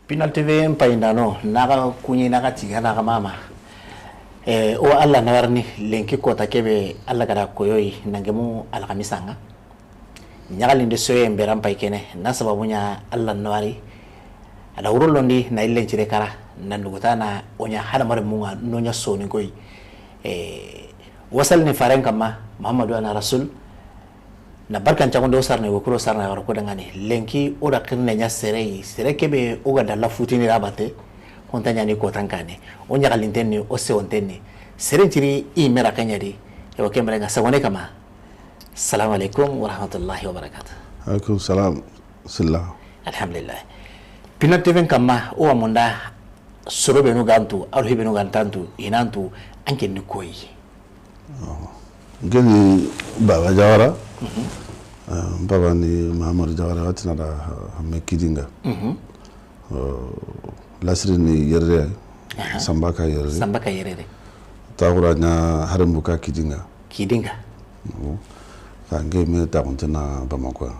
Pinal TV paindano naga kunyi naga tiga naga mama o alla nawarni lenki kota kebe alla kada koyoyi nangemu alkhamisanga nyagali de soye mberam pay kene na sababunya alla nawari ada urolondi na illen cire kara nanduguta na onya hada mare munga nonya soni koy wasal ni faren kama muhammadu ana rasul na barkan cagondo sarne wokuro sarna wara ko dangani lenki oda kirne nya sere kebe oga dalla futini rabate hontanya ni ko tankane onya galintenni o se ontenni sere tiri i mera kanyadi e wakemre nga sagone kama assalamu alaikum wa rahmatullahi wa barakatuh. Alaikum salam silla alhamdulillah Pinal TV kama o amonda sorobe no gantu arhibe no gantantu inantu anke ni koyi gani baba jawara baba ni Mahamadou Jawara watina da hamme kidinga lasri ni yerre sambaka yerre tawura nya harambuka kidinga kange me ta kontena Bamako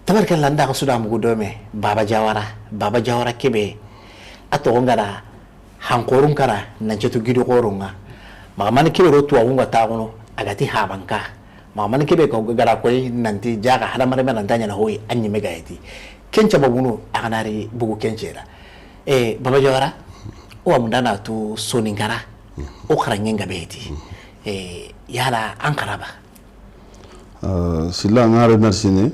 tabarkan landa ko suda mu gudome baba jawara kebe ato ngara hankorun kara nan cetu gido korunga mamani kebe rotu awunga tagono agati habanka mamani kebe ko gara koy nanti jaga hada mare nan tanya na hoyi anyi megayeti kencha babuno aganari bugu kenchera baba jawara o amundana tu soningara o kharanyenga beti yala ankaraba silla ngare merci ne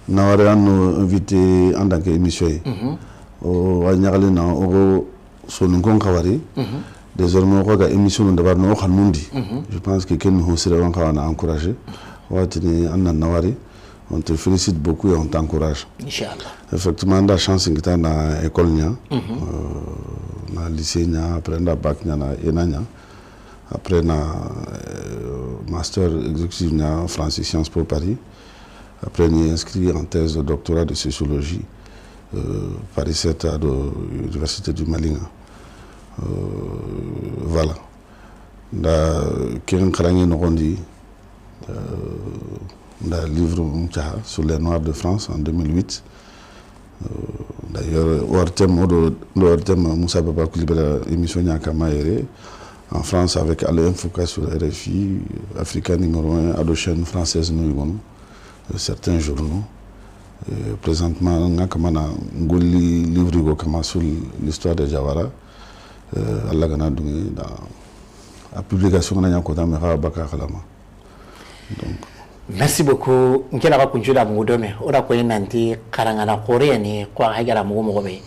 naware anno invité en tant que émission o wanyagale na o soningon kawari désormais on regarde émission d'abord no khanundi je pense que ken ho sera on va encourager watini anna nawari on te félicite beaucoup et on t'encourage inchallah effectivement on a chance ngita na école nya na lycée nya après na bac nya na enanya après na master exécutif na français Sciences Po Paris après ni inscrit en thèse de doctorat de sociologie Paris 7 à l'université du Mali. Voilà. Da ken kharangi no gondi da livre sur les Noirs de France en 2008. D'ailleurs Ortem Moussa Baba Koulibaly émission Nyakama Ere en France avec Alain Foucault sur RFI, Africa numéro 1, à la chaîne française nous certains journaux. Présentement, on a un livre sur l'histoire de Jawara. Allah gana dungi da la publication na nyakota mera baka kalama. Donc merci beaucoup nkela ka kunjula mudome ora ko nanti karangana kore ni ko hagara mugo be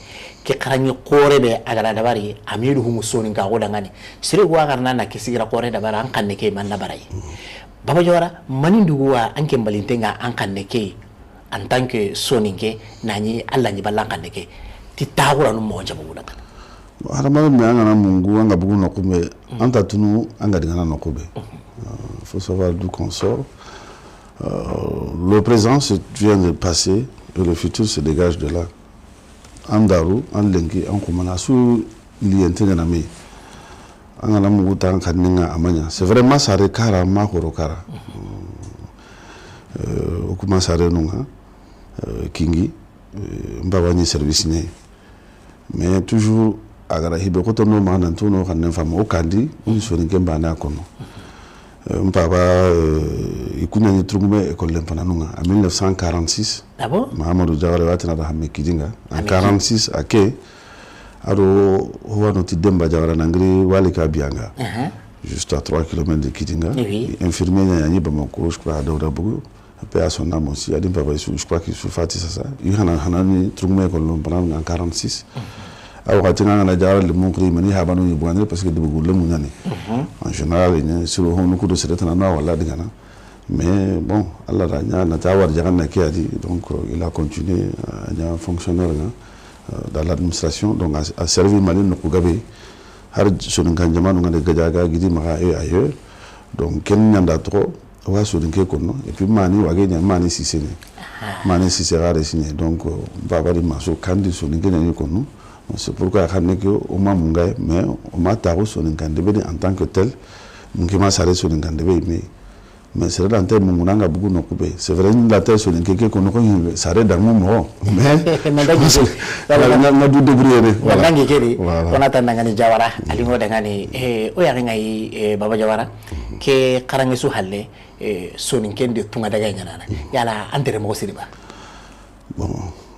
ke karanyi kore be agara dabari amiru humu soni ga godangani sire wa garna na kisigira kore dabara an kanne ke man dabarai baba jawara maninduwa anke mbalintenga an kanne ke en tant que soninke nani Allah ni ballan kanne ke ti tawura no mo jabu godangani harama me anga na mungu anga bugu no kumbe anta tunu anga dingana no kumbe faut savoir d'où qu'on sort. Le présent vient de passer et le futur se dégage de là. Andaru anlengi ankomana su lientena na me anga na mungu tan kaninga amanya c'est vraiment ça rekara ma korokara okuma sare nunga kingi mbawani service ne mais toujours agara hibe ko tono mana tono kan fama o kandi on soni kemba na kono mpaba ikunya ni trugume école lempananunga en 1946 d'abord Mahamadou Jawara watina da hamme kidinga en 46 ake aro huwa noti demba Jawara nangri walika bianga juste à 3 km de Kidinga infirmier nya Bamako je crois Daouda Bougou après à son âme aussi adim papa je crois qu'il soufati ça il hanani trugume école lempananunga en 46 aw katinga na Jawara le monkri mani habanu ni boandre parce que de Bougou le munyani en général il sur on ko do sereta na wala digana mais bon Allah ranya na tawar jaganna kiadi donc il a continué à fonctionnaire dans l'administration donc a servi Mali no ko gabe har sunu kanjama no ngade gajaga gidi maka et ailleurs donc ken nyanda trop wa sunu ke kono et puis mani wage nya mani sisene mani sisera signé donc baba di maso kandi sunu ke nya kono c'est pourquoi que au mamunga mais au mataru sunu kande en tant que tel ngima sare sunu kande mais mais c'est la terre mon anga beaucoup no coupé c'est vrai la terre sur quelque qu'on connaît ça reste dans mon mot mais na du débrouiller voilà ngi keri ona tan ngani jawara ali ngoda ngani o ya ngai baba jawara ke karangi su halle sonin kende tunga daga nyana yala andere mo siriba bon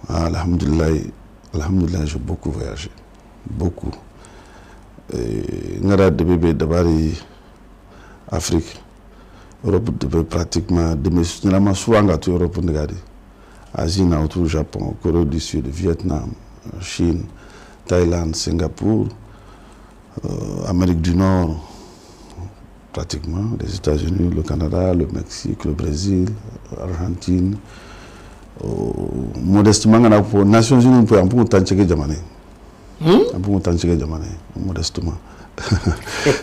alhamdulillah j'ai beaucoup voyagé beaucoup ngara de bébé dabari Afrique Europe de pratiquement généralement souvent gâteau Europe ndegadi Asie na autour Japon Corée du Sud Vietnam Chine Thaïlande Singapour Amérique du Nord pratiquement les États-Unis le Canada le Mexique le Brésil Argentine modestement ngana pour Nations Unies pour un peu tancheke jamane un peu tancheke jamane modestement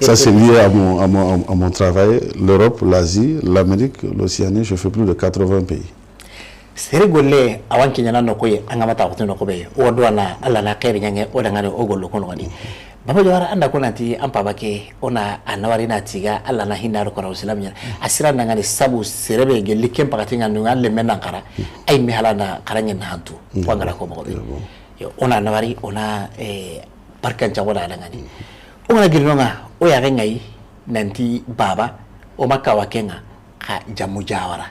ça c'est lié à mon travail, l'Europe, l'Asie, l'Amérique, l'Océanie, je fais plus de 80 pays. Sere golle awan kinyana no koye angamata ko no ko be o do na alla na khairi nyange o dangane o gollo kono wadi baba jawara anda ko nanti ampa bake ona anawari na tiga alla na hinaro ko islam nya asira nangani sabu serebe gelli kem pakati nganu ngalle menan kara ay mi halana karanya na hantu wangala ko mo yo ona anawari ona barkan jawara dangani ona girinonga o ya ngai nanti baba o makawa kenga ka jamu jawara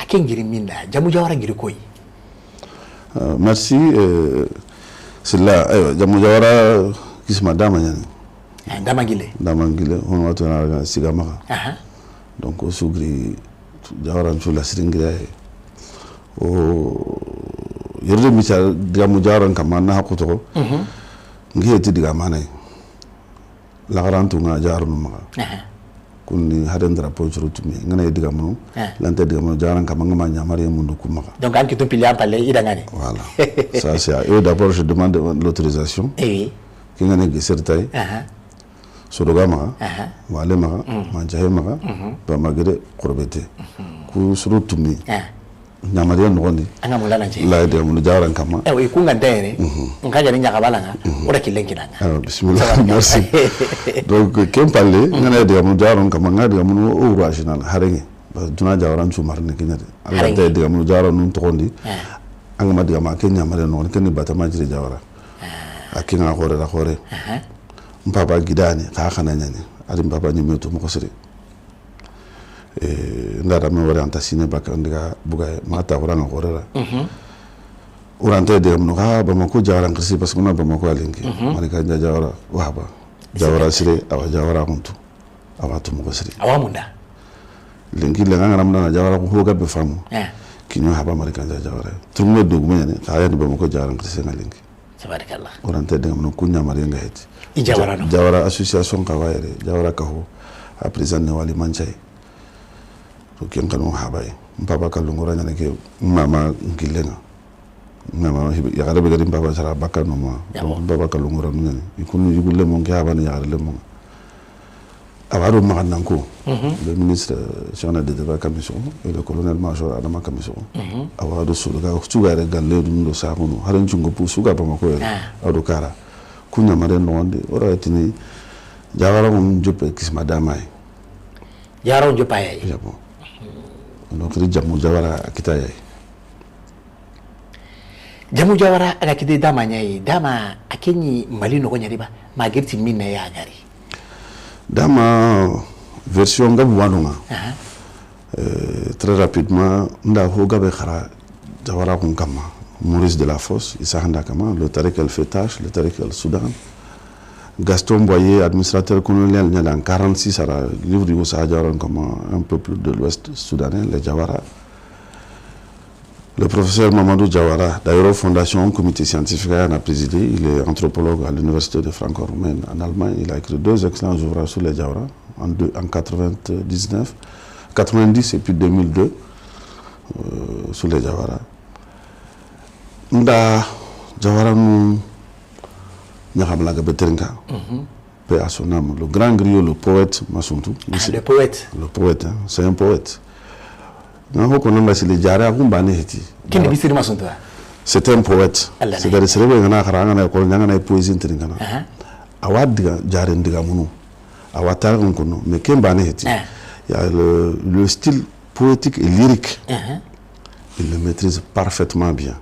aken giri minda jamu jawara giri koy merci c'est là jamu jawara kisma dama nyani dama gile on wato na sigama donc o sugri jawara ntula siringira o yerde mi sa jamu jawara kamana hakuto ngiyeti diga manay la garantu nga jaru ma kunni haden drapeau churutumi ngana diga munu lante diga munu jaran kama ngama nyamari mundu kumaka donc anki to pilian parler idangani voilà ça c'est eux d'abord je demande l'autorisation oui ki ngane gisertay sodogama wale maka manjahe maka ba magere qurbete ku surutumi nyamari ngondi anga mulana nje la de mun jaran kama ku nga dere ngaja ni nyakabalanga ora kilenkina bismillah merci donc kem parler ngana de mun jaran kama ngadi mun o original harenge ba duna jaran su marne kinyade alla de mun jaran nun tokondi anga ma de ma kenya mare non ken batama jire jawara akina gore la gore mpapa gidani ka khana nyani ari mpapa ni meto mo kosiri ndara me orienta sine bakandiga buga mata oranga gorera oranta de mo ha ba mako jawara ngisi parce que na ba mako alingi malika jawara wahaba jawara sire awa jawara kuntu awa to mo sire awa munda lingi le ngana mna jawara ko hoga be famu kinyo haba malika jawara tumo do gumene ta ya ba mako jawara ngisi ngalingi tabarakallah oranta de mo kunya marenga heti jawara no jawara association kawaire jawara kaho a président ne wali manchai to ken kanu habaye mpapa kalungora nyane ke mama ngilenga mama ya kada be gadim baba sara bakano ma baba kalungora nyane ikunu yugulle mon ke habane ya le mon awaro magananko le ministre chargé de la commission et le colonel major adama commission awaro suluga sugare galle dum do sahuno haran jungo pu suga ba mako ado kara kunya mare nonde ora tini jawara mon jope kisma damay yaro jopaye yabo donc jamu jawara akitaye jamu jawara aga kide dama nyai dama akenyi mali no nyariba magirti minna ya gari dama version gabu wanunga très rapidement nda ho gabe khara jawara kun kama Maurice de la Fosse isa handa kama le Tariq El Fetash le Tariq El Soudan Gaston Boyer, administrateur colonial en 1946, a livré au Sahara comme un peuple de l'Ouest soudanais, les Jawara. Le professeur Mamadou Jawara, d'ailleurs, fondation, comité scientifique, a présidé. Il est anthropologue à l'université de Franco-Romaine en Allemagne. Il a écrit 2 excellents ouvrages sur les Jawara en 99, 90 et puis 2002 sur les Jawara. Nda Jawara nous Nyakablaga Beteringa, paix à son âme. Le grand griot, le poète Massuntu. Le poète. Le poète, hein, c'est un poète. C'est un poète. C'est-à-dire c'est une poésie. Awad jaren diga munu. Awatar ngono. Mais Kembane heti. Il y a le style poétique et lyrique. Il le maîtrise parfaitement bien.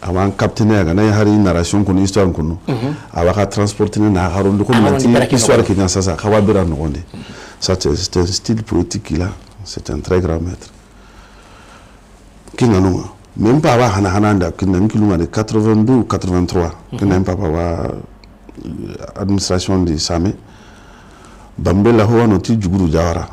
Avant capter une narration une histoire avant transporter une histoire qui ça c'est un style poétique qu'il a, c'est un très grand maître. Même pas de 82 ou 83 même pas administration de Samé Bambella ho noti Djuguru Jawara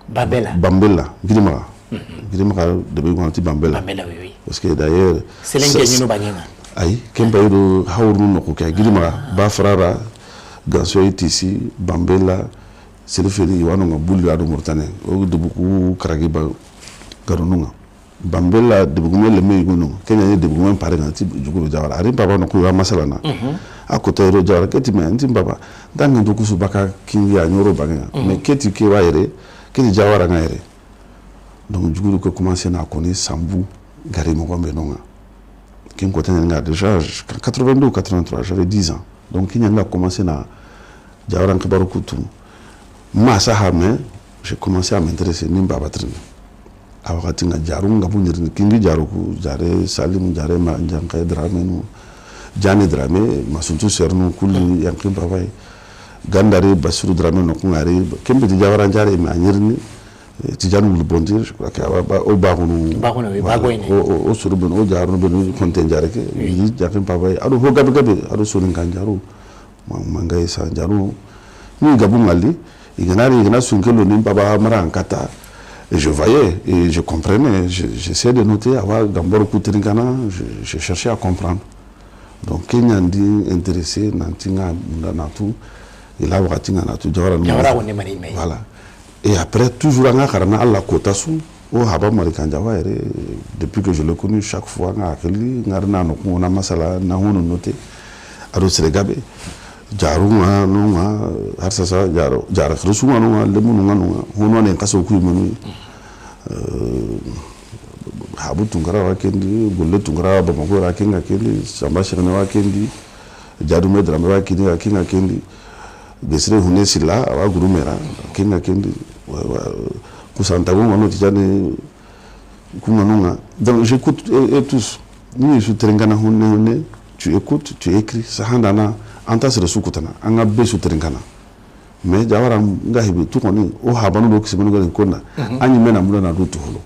Bambella Girimara de Bambella oui. Parce que d'ailleurs c'est l'ingénieur Banyanga aïe Kembaïdo Haourou Nokoka Girimara Bafrara Gansoy Tissi Bambella c'est le fait Iwano Boulou Ado Mourtane au de beaucoup Karagiba Garonunga Bambella de Bougumel le Meiguno Kenya de Bougumel par exemple Djuguru Jawara Ari Papa Nokuya Masalana à côté de Jawara Keti Mentim Baba dans un docu Subaka Kingi à Nyoro Banga mais Keti Kiwaire Keti Jawara Naire donc Djuguru que commencé à connaître Sambou Gary Mogombe Nonga qui me côté déjà 82 ou 83 j'avais 10 ans donc il y a commencé à Jawara Nkabarukutu Massa Hamé j'ai commencé à m'intéresser Nimba Batrin awakati nga jaru nga bunyirini kingi jaruku jare Salim jare ma jankai drame no jani drame masuntu sernu kuli yankin babay gandari basuru drame no kungari kembe di jawara jare ma nyirni ti janu lu bondir je crois que o bagunu o suru ben o jaru ben konten jare ke yi jankin babay adu ho gabe gabe adu sunin kan jaru mangai sa jaru ni gabu ngali igana sunkelo ni baba mara ankata. Et je voyais, et je comprenais, j'essayais de noter, je cherchais à comprendre. Donc, Kenya dit intéressé, voilà. Et après, toujours, depuis que je l'ai connu, chaque fois, on a masala, Jarunga nunga harsasa jara khrusunga nunga lemununga nunga hono ne kaso ku menu habu tungara wakendi golle tungara ba mako rakenga kendi samba shirna wakendi jadu medra me wakendi rakenga kendi besre hune sila awa gurumera kenga kendi kusanta gonga no tijane kuma nunga donc j'écoute et tous ni je trengana hune tu écoutes tu écris ça handana anta sere sukutana anga besu trinkana mais jawara ngahibi tukoni o habanu do kisibanu galen konna anyi mena mulana do tuholo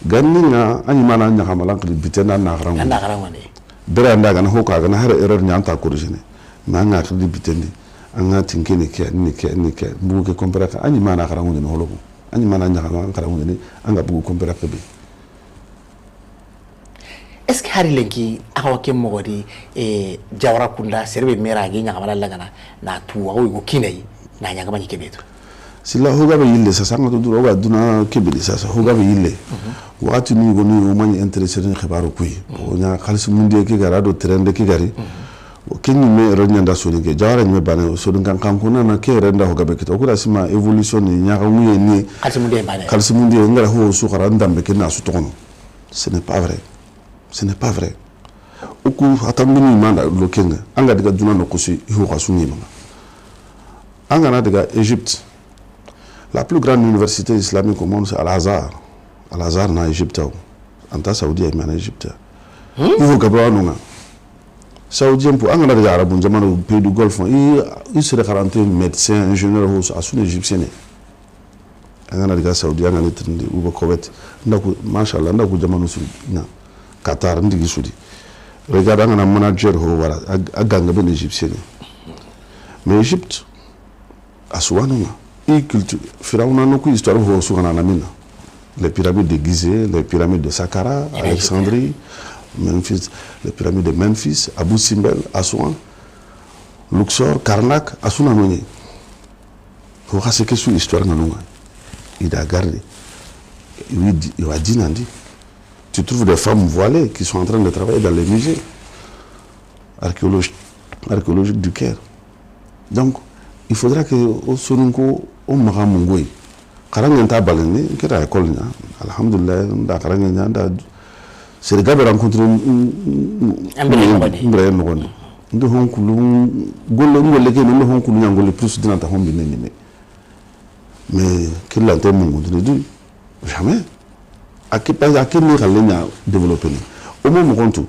ganninga anyi mana nya kamala kli bitena na garango bere anda gana hoka gana har erreur nyanta corriger na nga kli bitendi anga tinkeni ke ni ke buke compara anyi mana garango ni holo anyi mana nya kamala garango ni anga buku compara ke bi. Est-ce que hari lenki akawake mogodi jawara kunda serbe mera gi nyakamala lagana na tuwa o kinai na nyakama nyikebeto sila hoga be yille sa sanga do roga duna kebeli sa hoga be yille wati ni goni o mani intéressé ni xibaro kuy o nya khalis mundi ke gara do trende ke gari o kenni me ronya nda soni ke jawara ni me bane so dun kan kuna na ke renda hoga be kito ko da sima évolution ni nyaka muye ni khalis mundi ngara ho su khara ndambe ke na su tono ce n'est pas vrai. Ce n'est pas vrai. Oku atambini manda lokenga anga diga duna no kusi iho kasuni mama. Anga na diga Égypte. La plus grande université islamique au monde c'est Al-Azhar. Al-Azhar na Égypte. Anta Saudi ay mana Égypte. Iho gabwa nunga. Saoudien pour anga na diga arabu jamano pays du Golfe il serait garanti médecin ingénieur ho asune égyptien. Anga na diga Saudi anga ni trindi uba Koweït. Ndaku mashallah ndaku jamano su na Qatar ndigi sudi regarde un manager ho wala aganga ben égyptien mais Égypte aswanuma et culture firauna no ku histoire ho sugana na mina les pyramides de Gizeh, les pyramides de Saqqara, Alexandrie, Memphis, les pyramides de Memphis, Abu Simbel, Aswan, Luxor, Karnak, Asuna noni ho hase ke su histoire na nunga ida garde il va dire nandi. Tu trouves des femmes voilées qui sont en train de travailler dans les musées archéologiques du Caire. Donc, il faudra que au Sonunko, au Mahamungui, Karangenta Balene, qui est à l'école, alhamdulillah, c'est le gars qui a rencontré un Brahim. Nous avons plus de mais qu'il a été mon contenu, jamais. À qui nous allons développer. Au moment où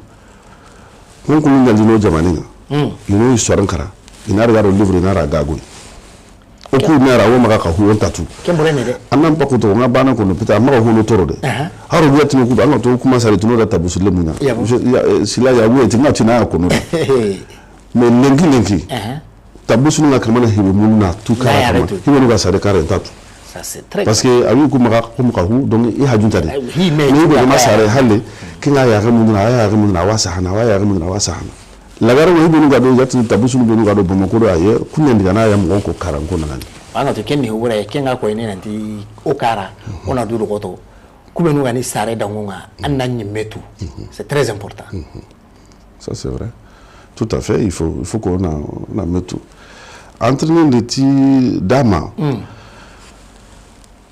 on a dit nos Jamanais, il y a une histoire en Kara, il y a un livre in Aragago. Au cours de la Roma, on tatu. On n'a pas coupé, on a banné qu'on peut avoir un autre. Alors, vous êtes nous commence à retourner à Tabou sur le Mouna. Si là, il y a eu un tina à Kono. Mais Lengi, Tabou sur la Kamana, il est Mouna, tout cas, il va se décarrer tatu. Parce que à lui comme Kahu donc il a dû t'aider. Mais il va masser Halle qui n'a rien remonté à Wasahana, Wasahana. La gare où il nous a donné Tabou sur le Gado Bomokoro ailleurs, Kunyandiana Yamoko Karankona. Ano te kenni hubura kenga ko ene nanti okara ona duro goto kubenu gani sare dangonga ananyi metu. C'est très important. Ça c'est vrai. Tout à fait, il faut qu'on a metu. Entraîner des petits damas.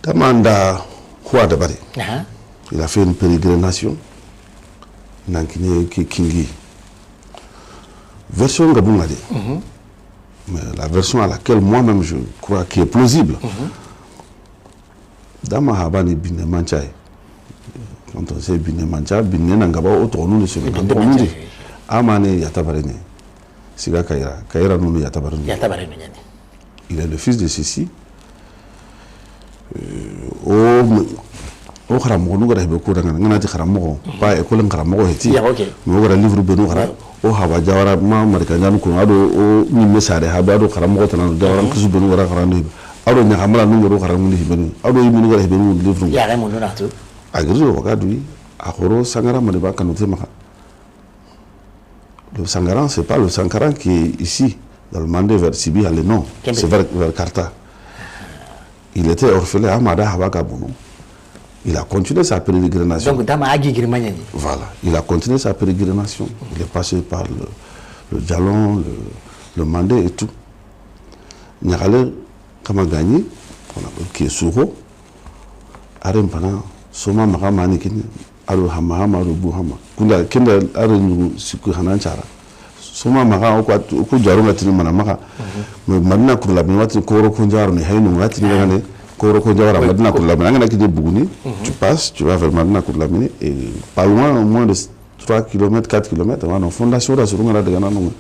Damanda Houada Bari. Il a fait une pérégrination. Nankine Kingi. Version Gaboumade. Mais la version à laquelle moi-même je crois qui est plausible. Dama Habani Bine Manchai. Quand on sait Bine Manchai, Bine Nangaba, autour de nous, c'est le Kantomundi. Amane Yatabarene. Siga Kaira. Kaira Nounu Yatabarene. Il est le fils de Sissi. Au Karamogo, nous avons beaucoup de Karamogo, pas école Karamogo, nous avons un livre de nous, au Havajara, Maricanian, au Nimesare, Habado, Karamogo, and Kizubenu, Aro Nahamala, Numero Karamuni, Aro Imunu, livre. Yaramonatu. Agrizo, Gadui, Ahoro, Sangara, Maniba, Kanutemaha. Le Sangaran, ce n'est pas le Sankaran qui est ici, dans le mandé vers Sibi, à non, c'est vers Karta. Il était orphelin à Mada Habakabono. Il a continué sa pérégrination. Donc, voilà, il a continué sa pérégrination. Il est passé par le Djalon, le Mandé et tout. Nyarale Kamagani, qui est Souro, Arempana, Soma Mahamani, Aru Hamahama, Aru Buhama, Kunda Kenda Aru Sikuhananchara. Soma Maha, Okujarum Latino Manamaka, Madina Kurlamati, Koro Kunjar, Hainu Latino, Koro Kunjar, Madina Kurlamana qui est Bouguni. Tu passes, tu vas vers Madina Kurlamini et pas loin, au moins de 3 km, 4 km, on a une fondation de Surunga de Ganano.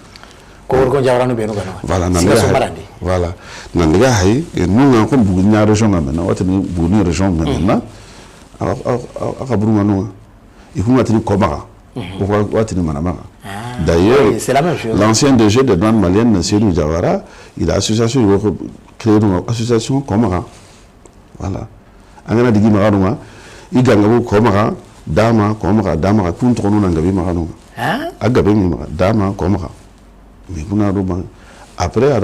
Voilà, voilà. Nandega Hay, et nous avons Bouguni à région maintenant, on a tenu Bouguni région maintenant, à Kabrumano. Il faut maintenir Komara. D'ailleurs, l'ancien DG de douane malienne, Cyril Diawara, il a créé une association Komara. Voilà. Angana digi magarunga, igangabo Komara, Dama, Komara, Dama, contre nous n'angabi magarunga. Agabe Dama, Komara. Mais après,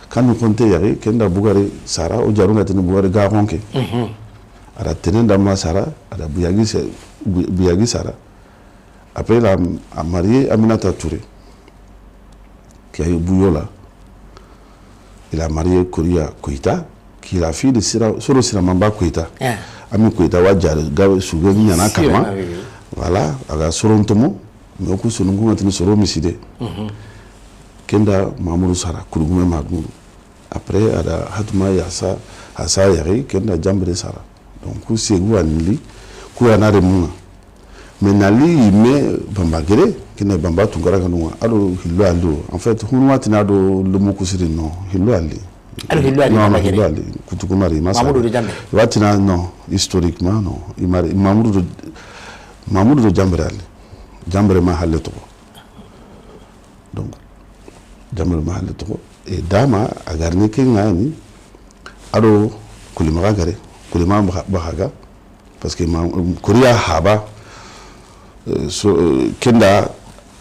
quand nous comptons, Kenda Bougari, Sarah, ou Jarunga Tene Bougari Garonke. Ara Tene Dama Sarah, Ara Buyagi Sarah. Après, il a marié Aminata Touré, qui a eu Bouyola. Il a marié Koria Koita, qui est la fille de Soro Siramamba Koita. Ami Koita Wadjal, Gawe Sougani Yana Kama. Voilà, avec Sorontomo, mais au coup, Sonungu a Soro Miside. Kenda Mamoudou Sara, Kouroume Mamoudou. Après, il a Hatuma Yassa, Assa Yari, Kenda Jambre Sara. Donc, c'est Gouanili, Kouana de Mouna. Mais Nali, il met Bambagere, qui n'est Bamba Tungaraganoa. Alors, il l'a lu. En fait, on a tenu le mot Kousiri, non. Il l'a lu. Alors, il l'a lu. Non, il l'a lu. Koutukumari, Mamoudou de Djambe. Vatina, non. Historiquement, non. Mamoudou de Djambe. Djambe Mahaleto. Donc, Djambe Mahaleto. Et Dama, a garni Kingani. Alors, Koulimara Gare, Koulimara Bahaga. Parce que Korea Haba. Kenda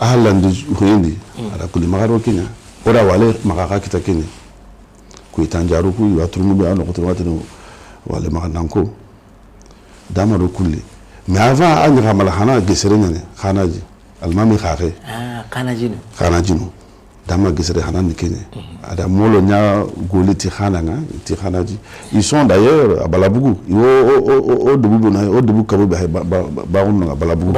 ahalandi huendi ala kulimagaro Kenya ora wale magaka kita Kenya kuitanjaru ku yatrumu be ano kotrwate no wale magananko dama ro kulli mais avant an ramala hana gesere nyane khanaji almami khare khanajino dama gesere hana ni Kenya ada molo nya goliti khananga ti khanaji ils sont d'ailleurs à Balabougou au début na au début kabo ba on na Balabougou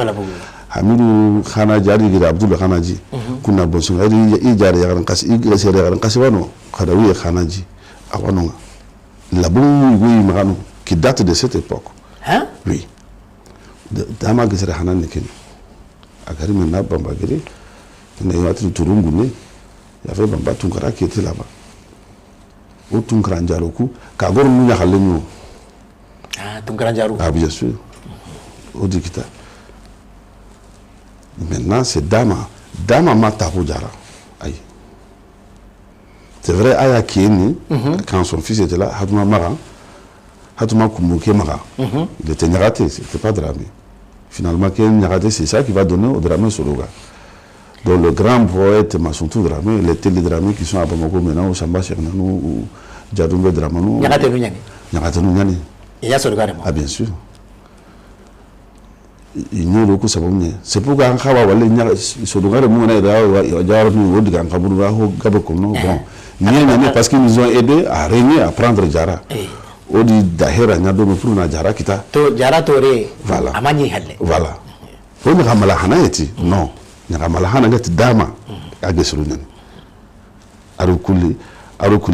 Hamidou Khanaji adi Abdul Khanaji kuna bonso adi ijare yaran kasi igasere yaran kasi wano khadawi Khanaji awano La bonne qui date de cette époque. Hein? Oui. Dama Gisera Hanan Nekin. Agari Mena Bambagiri, Nayati Turungune, il y avait Bamba Tunkara qui était là-bas. Au Tunkranjaroku, Kagor Mouya Haleno. Ah, Tunkranjaroku. Ah, bien sûr. Au Dikita. Maintenant, c'est Dama. Dama Mataru Jara. Aïe. C'est vrai, Aya Kieni, quand son fils était là, Hatuma Mara, Hatuma Kumbuke Mara. Il était Nyarate, c'était pas Dramé. Finalement, Nyarate, c'est ça qui va donner au Dramé Sologa. Donc, le grand poète Massuntou Dramé, les télédramés qui sont à Bamako maintenant, au Samba Chernanou, ou Djadoumbe Dramanou. Nyarate Nunyani. Nyarate Nunyani. Il y a Sologa. Ah, bien sûr. C'est pourquoi on a parce qu'ils nous ont aidés à régner, à prendre Jara. Odi Dahera Nyadome pour Jara Kita. Jara Tore. Voilà. Amani Halle. Voilà. On a Malahana eti. Non. Malahana get Dama. Agesurunan. Arukuli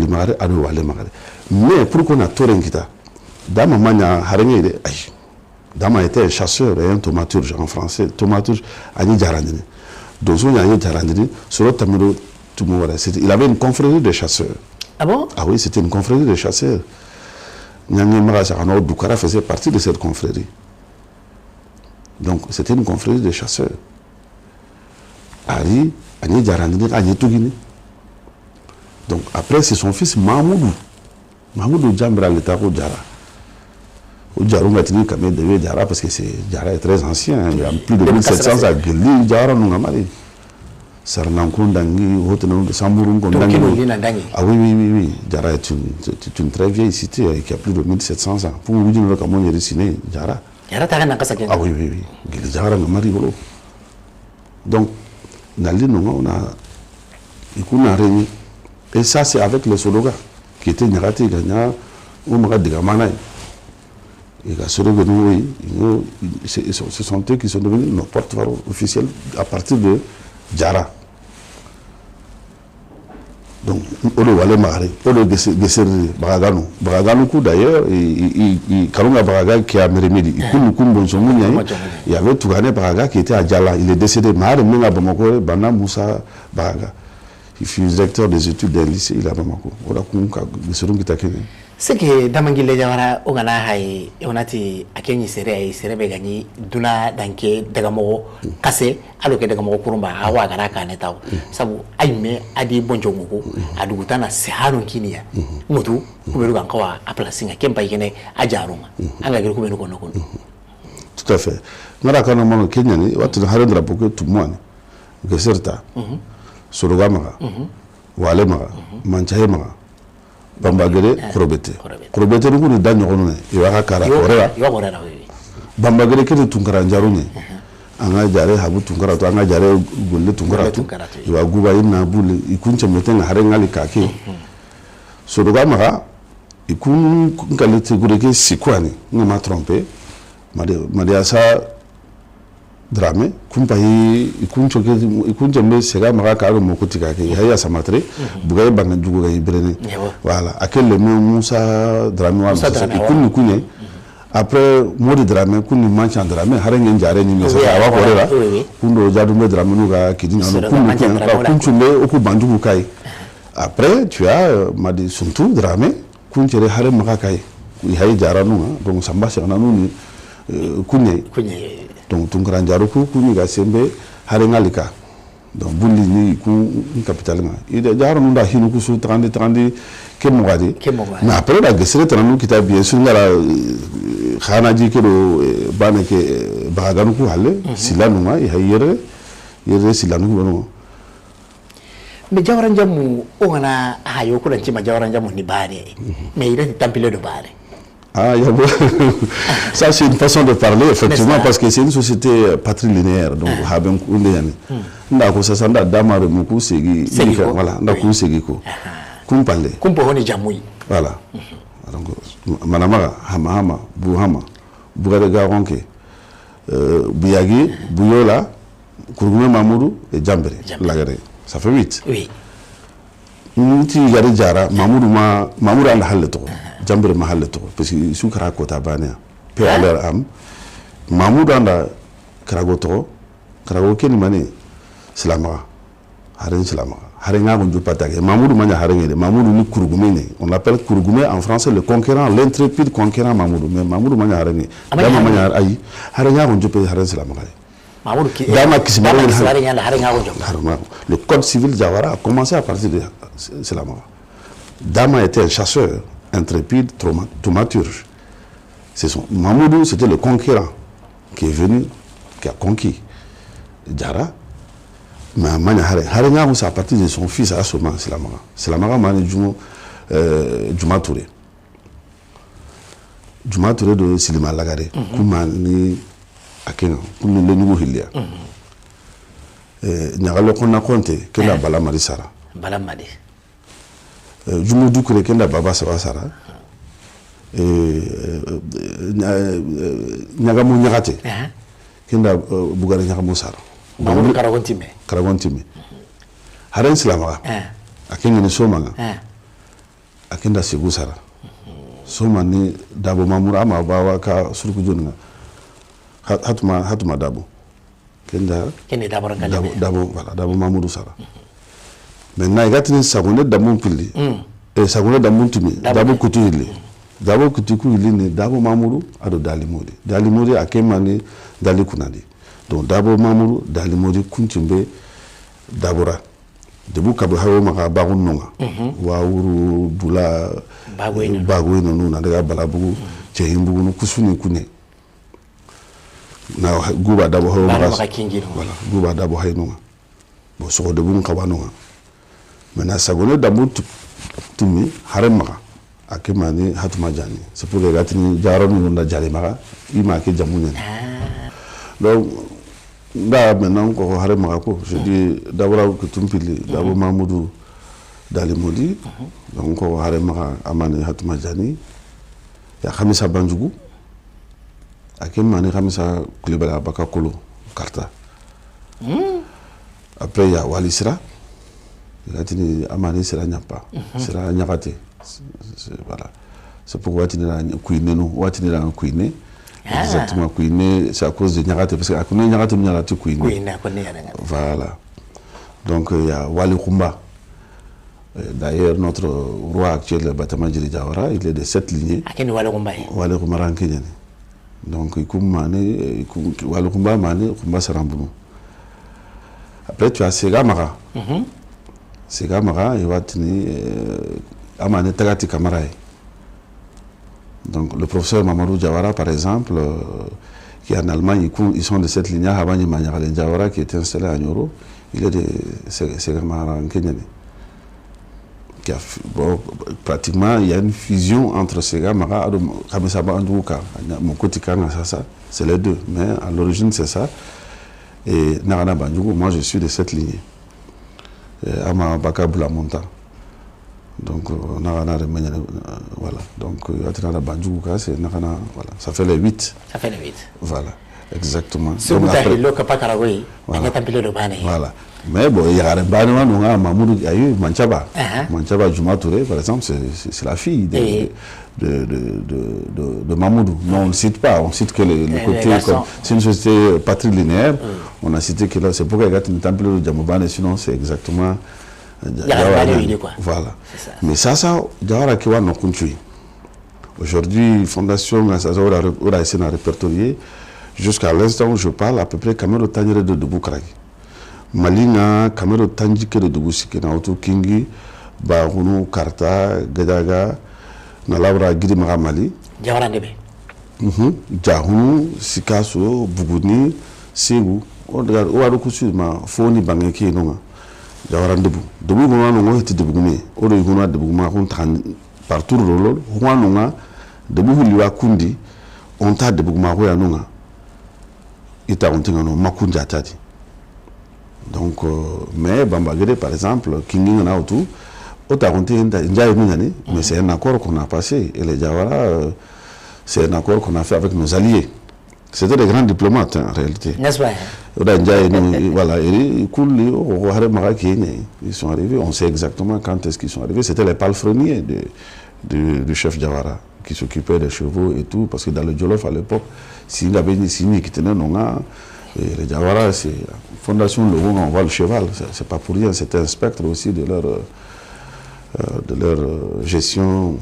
Mare, Aruale Mare. Mais pourquoi on a Toren Kita? Dama Mania Harengede. Dama était un chasseur et un thaumaturge en français. Thaumaturge, Ani Djarandini. Donc, on a Ani Djarandini, sur le Tamiro Tumouara. Il avait une confrérie de chasseurs. Ah bon? Ah oui, c'était une confrérie de chasseurs. Nyangé Marasarano Doukara faisait partie de cette confrérie. Donc, c'était une confrérie de chasseurs. Ari, Ani Djarandini, Ani Tougini. Donc, après, c'est son fils Mahmoudou. Mahmoudou Djambra, l'État Djara. Djara parce que Djara est très ancien, il y a plus de 1700 ans. Djara nous a marié. Ah oui. Djara est une très vieille cité qui a plus de 1700 ans. Pour vous dire comment il est dessiné, Djara. Ah oui. Djara nous a marié. Donc, on a régné. Et ça, c'est avec les Sologa qui étaient Nyarate, Gagna, Oumara de Gamanaï. Et ce sont eux qui sont devenus nos porte-parole officiels à partir de Djara. Donc, on le voit marrer, on le Gesserri, Baragano. Baragano, d'ailleurs, Karunga Baraga qui a Mérémédi, il y avait Tougane Baraga qui était à Djala. Il est décédé, Mahar Menga Bamako, Bana Moussa Baraga. Il fut directeur des études d'un lycée, il a Bamako. On a Gesserri qui t'a. C'est que Damangile Jawara, Ogana Hai, Onati, Akeni Sere, Serebegani, Duna, Danke, Dagamo, Kase, Aloke Dagamo Kurumba, Awagaraka Netao, Sabu, Aime, Adi Bonjomuku, Adugutana, Seharun Kinia, Mutu, Kuberugankawa, Aplasing, Kempa Yene, Ajaruma, Angakubenukon. Tout à fait. Narakana Mono Kenyani, what to the Harendra Poke to Moine, Geserta, Sorogamara, Walemara, Manchahemara. Bambagere, Korobete. Korobete, nous avons dit il va Kara, Bambagere, qui est Tunkaranjarone. Anga Jare, Habu Tunkarato, Anga Jare, Gule Tunkarato, il va Goubaï Naboul, il compte mettre Harengali Kaki. Sorogamara, il compte qualité Gureke Sikwani, ne m'a trompé. Madiasa Drame, Kumpahi, il compte me Sega Marakaro Mokotika, Yaya Samatre, Bougaï Banadouga Ibrene. Voilà, à quel le mot Moussa Drame, il compte Kouné. Après, mot de drame, qu'on nous mange en drame, Harengen Jareni, mais ça va voir, Kundo Jadoume Dramenouga, qui dit Bandoukai. Après, tu as Madi Suntu Drame, Kunche Harem Marakai, Yahai Jaranu, donc Samba Sernanou, Kouné. Donc, Tunkaranjaruku, Kuniga Sembe, Harengalika. Donc, Boulini, une capitale. Il y a déjà un Hinuku sous 30, Kemouadi. Mais après, la Gesseret, qui t'a bien sûr, la Hanadi, que Baneke, Baraganuku, Halle, Silanuma, Yere, Silanou. Mais Jawaranjamu, on a Hayoko and Chima Jawaranjamu Nibari, mais il est Tampile de Bari. Ah, ça c'est une façon de parler, effectivement, parce que c'est une société patrilinéaire, donc Haben Koundéani. Ndako Sasanda Damar Moukou Segi, voilà, Ndako Segiko. Kumpale. Kumpohoni Jamui. Voilà. Donc, Manamara, Hamahama, Bouhama, Bougadega Ronke, Bouyagi, Bouyola, Kouroumé Mamoudou et Djambere, Lagare. Ça fait 8. Oui. nti yari jara Mamoudou anda halle to jambere ma halle to parce que sukara kota bania pe alors am Mamoudou anda karago to karago ken mani salama harin salama harin ngago jupatake Mamoudou manya harin Mamoudou ni Kourougoumé on l'appelle Kourougoumé en français le conquérant l'intrépide conquérant Mamoudou mais Mamoudou manya harin dama manya ay harin ngago jupe harin salama le code civil Diawara a commencé à partir de Selama. Dama était un chasseur intrépide, thaumaturge. Mamoudou, c'était le conquérant qui est venu, qui a conquis Diara. Mais Haringa, c'est à partir de son fils Assoma, Selama. Selama, Mani Djouma Touré. Djouma Touré de Silima Lagare. Koumani. Akena kunu le nugu hilia nyagalo kona konte kenda bala marisara bala madi jumu dukure kenda baba sara nyagamu nyagate kenda bugare nyagamu sara Mamoudou karagontime haren silama akenga ni somanga akenda sigu sara soma ni dabo mamura ama bawa ka surku jonga hatuma dabo kenda dabo voilà dabo Mamoudou sara maintenant igatini sagone dabo pili sagone dabo tumi dabo kutuhili dabo kutuhili ni dabo Mamoudou ado dalimodi akemani dali kunadi donc dabo Mamoudou dalimodi kuntimbe dabora debu kabu hawo maka bagun nonga wa wuru bula bagoino nuna daga balabugu cheyimbugu no kusuni kune na guba dabo hawo maka voilà guba dabo hayno bo so debu nkabano mena sagone dabo tumi harema akemani hatuma jani c'est pour les gatini jaro mi nda jali maka ima ke jamunen donc da maintenant ko harema ko je dis d'abord que tumpili dabo Mamoudou dalimodi donc ko harema amani hatuma jani ya khamisa banjugu akemani khamisa kulibala bakakolo karta après il y a Walisra gatini amani sera nyapa sera nyakate voilà c'est pourquoi watini kuine no watini la kuine exactement kuine c'est à cause de nyakate parce que akune nyakate mnyalati kuine voilà donc il y a Wali Koumba d'ailleurs notre roi actuel le Batama Djiri Diawara il est de 7 lignées akeni Wali Koumba rankeni donc ikumane Wali Koumba mane Koumba Sarambunu après tu as Sega Mara Sega Mara et watini amane tagati Kamaraï. Donc le professeur Mamadou Diawara par exemple qui est en Allemagne, ils sont de cette lignée Habani Manyaralen Diawara qui est installé à Nyoro, il est de Sega Mara en Kenya. Bon, pratiquement il y a une fusion entre Sega Mara et Kamisaba Andouka. Mon côté c'est les deux, mais à l'origine c'est ça. Et Narana Bandjougou, moi je suis de cette lignée. Ama Bakabula Monta. Donc Narana voilà. Donc Atinara Bandjougou, c'est Narana, voilà. Ça fait les 8. Ça fait les 8. Voilà, exactement. Voilà. Mais bon, il y a un bannement, Mamoudou Ayu, Manchaba. Manchaba Djouma Touré, par exemple, c'est la fille de Mamoudou. Non, on ne cite pas, on cite que le côté, c'est une société patrilinéaire, on a cité que là, c'est pourquoi il y a un temple de Djamobane, sinon c'est exactement. Voilà. Mais ça, Diawara Kiwa non continue. Aujourd'hui, Fondation aura essayé de répertorier, jusqu'à l'instant où je parle, à peu près Kamero Tanyere de Boukragi. Malinga, Kamero Tanjike de Dugusike, Naoto Kingi, Barounou, Karta, Gadaga, Nalabra Gidimara Mali. Diawara Nebe. Djahounou, Sikasso, Bougouni, Ségou. Ouaroukoussu, ma Foni Bangeki, non. Diawara Ndebu. Debu Gona, non, était Debougoumé. Oro Gona, Debougma, partout, Rolo, Ouanonga, Debu Liwa Kundi, on t'a Debougma, Ouanonga. Ita Ontingano, Makundi Atati. Donc, mais Bambagere, par exemple, Kingi en a autour, mais c'est un accord qu'on a passé. Et les Diawara, c'est un accord qu'on a fait avec nos alliés. C'était des grands diplomates en réalité. N'est-ce pas? Voilà, ils sont arrivés, on sait exactement quand est-ce qu'ils sont arrivés. C'était les palefreniers du chef Jawara qui s'occupaient des chevaux et tout, parce que dans le Jolof à l'époque, s'il y avait une signe qui tenait Nonga, les Jawara, c'est Fondation Logo, on voit le cheval, c'est pas pour rien, c'était un spectre aussi de leur gestion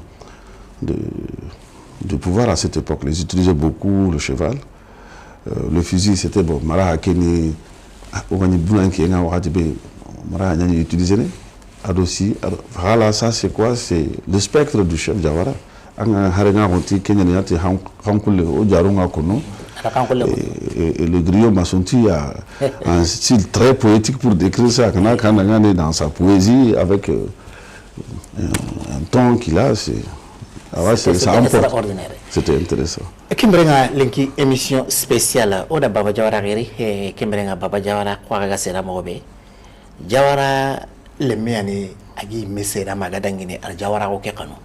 de pouvoir à cette époque. Ils utilisaient beaucoup le cheval. Le fusil, c'était bon. Mara Hakeni, Ogani Boulanki, Mara Hakeni utilisé. Adossi, voilà, ça c'est quoi? C'est le spectre du chef Jawara. Et le griot Massonti a un style très poétique pour décrire ça. Dans sa poésie, avec un ton qu'il a, c'est extraordinaire. C'était intéressant. Kimberenga linki émission spéciale oda Baba Jawara geri Kimberenga Baba Jawara kwa sera mobe Jawara le meani agi mesera magadangine al Jawara ko kekano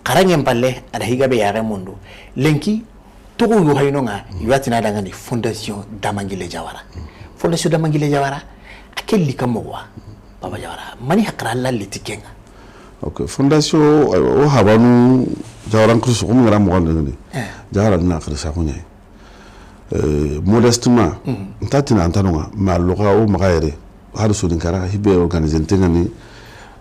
karangem palle ada higabe yare mundo linki togo yo haynonga yatina daga ni fondation Damangile Jawara fondation Damangile Jawara akelli kamwa Baba Jawara mani hakra la litikenga. Ok, fondation o habanu Jawara Nkrusu ko ngara mo ngani Jawara na khirsa ko nyai modestement ntatina antanonga ma loka o magaire har so dinkara hibe organiser tengani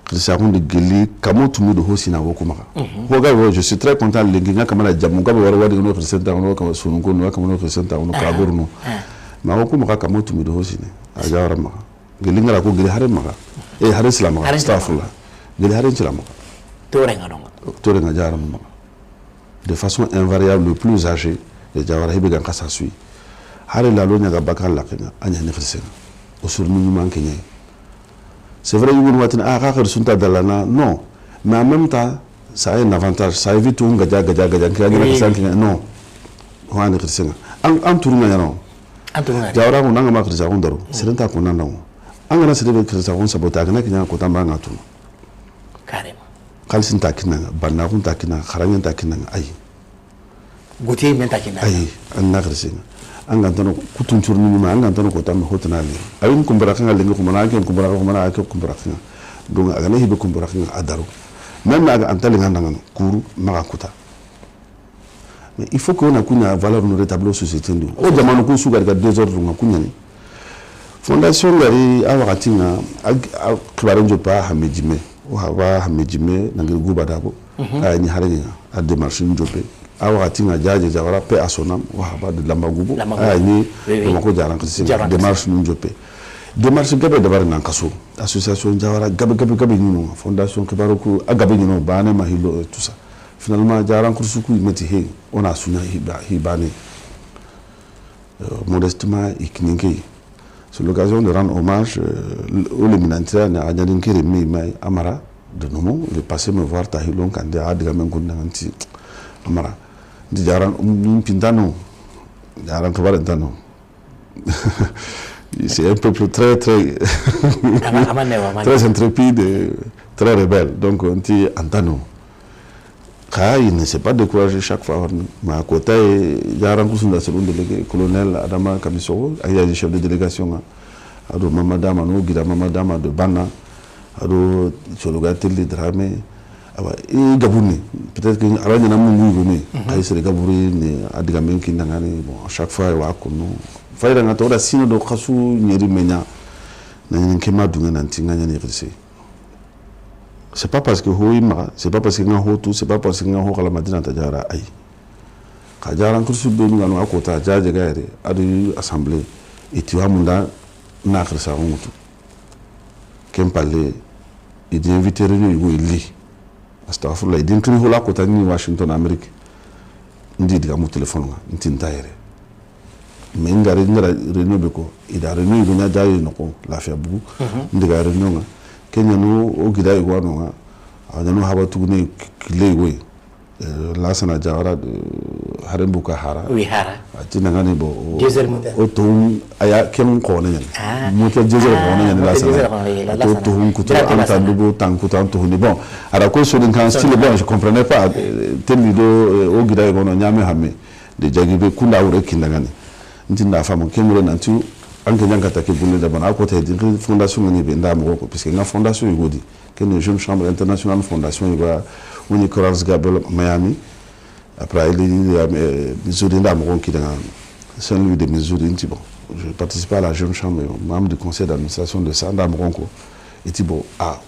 khirsa ko de geli kamotu mu do hosina wo ko maka ho ga je suis très content lengi nga kamala jamu ga wara wadi no khirsa ta no kama sunu ko no kama no khirsa ta no ka burno ma wo ko maka kamotu mu do hosina a Jawara maka geli ngara ko geli hare maka hare islam maka astaghfirullah geli hare islam maka Torenga Jawara maka de façon invariable le plus âgé de Jawara hibe gan kasa sui hare la lonya ga bakal la kenya anya ne khirsa o surnu ñu manke ñay c'est vrai ñu watina ka sunta dalana non mais en même temps ça a un avantage ça évite un gaja non ho an khirsa an turuna yano Jawara ko nanga ma khirsa ko ndaro serenta ko nanda ko an gana sede khirsa ko sabota ga kenya ko tamba ngatu carrément kalsin takina banna kun takina kharanyen takina ay gote men takina ay an na khirsa an gantano kutun turni ma an gantano ko tamma hotana ni ayun kumbara kan lengi ko mana ken kumbara ko mana ake kumbara kan donc aga ne hibe kumbara kan adaro même aga antali nganda ngano kuru maka kuta mais il faut qu'on a kunya valeur no rétablir société ndo o jamanu ko sugar ga 2 heures nga kunya ni fondation ngari awakati nga khibaro njopa hamejime o hawa hamejime nangir guba dabo ay ni harenya a démarche njope awakati nga jaje Jawara pe asonam wa haba de lambagubo ni ko jaran krisi démarche njope démarche gabe dabar nan kaso association Jawara gabe ni fondation khibaro ko agabe ni no bane mahilo tout ça finalement jaran kursu ku meti he ona sunya hibane modestement ikninke. C'est l'occasion de rendre hommage au Léminantia à Nyadinkiri Mai Amara de Nomo. Il est passé me voir Tahilon quand il a dit que Amara. Il dit Pintano. C'est un peuple très intrépide et très rebelle. Donc on dit Antano. Il ne s'est pas découragé chaque fois. Mais à côté, il y a un délégué, colonel Adama Kamisoro, il y a des chefs de délégation. Il y a Mamadama, Mamadama de Bana, il y a des drames. Et Gabouni, peut-être qu'il y a un Gabouni, à chaque fois, il y a un Kono. Il y a un Tora Sino de Kassou, Nyerimena, Nankema Dunganantinga Nyanirisi. C'est pas parce que c'est pas parce que c'est pas parce que la Madina Tajara aïe. Kajara Kursu Benu à Kota, Jagare, à l'Assemblée, et tu as mon nacre sa honte. Kempale, il dit inviter réunion, il lit. Astafurla, il dit que nous la Kota ni Washington, Amérique. Il dit que mon téléphone, il t'intéresse. Mais il y a une réunion, il y a une réunion, il y a une l'affaire beaucoup, il y a une réunion. Kenya no ogida igwano no haba tugune kilewe la sana Jawara harembuka hara oui hara atina ngani bo otum aya kem ko ne mo ke jezer ko ne la sana to kuto anta dubo tankuto anto ni bon ara ko so din kan style bon je comprenais pas temido ogida igwano nyame hamme de jagibe kunda wure kindangani ntinda famo kemure nantu anke nyankata ke bunde d'abord à côté de fondation ni be nda mo ko parce que na fondation yigodi que une jeune chambre internationale fondation iba woni Coraz Gabel Miami après il y a Missouri nda mo ki dans Saint-Louis de Missouri bon je participe à la jeune chambre membre du conseil d'administration de ça nda mo ko et bon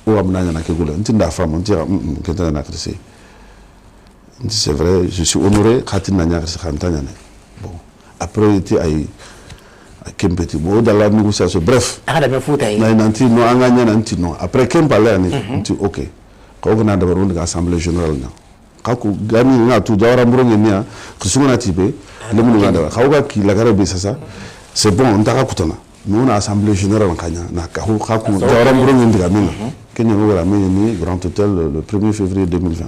o amna na ke gola ntinda famo ntira ke tana na krisi c'est vrai je suis honoré khatina nya krisi khantanya bon après il était Kempeti bon dans la négociation bref nanti no anganya nanti no après Kempale nanti OK ko na da baron da assemblée générale na kako gami na tu jawara mburonge nia kusungana tibe le mun ngada khawga ki la garabe sasa c'est bon on ta kutana no na assemblée générale kanya na kako jawara mburonge ndiga mina kenya no la ni grand hôtel le 1er février 2020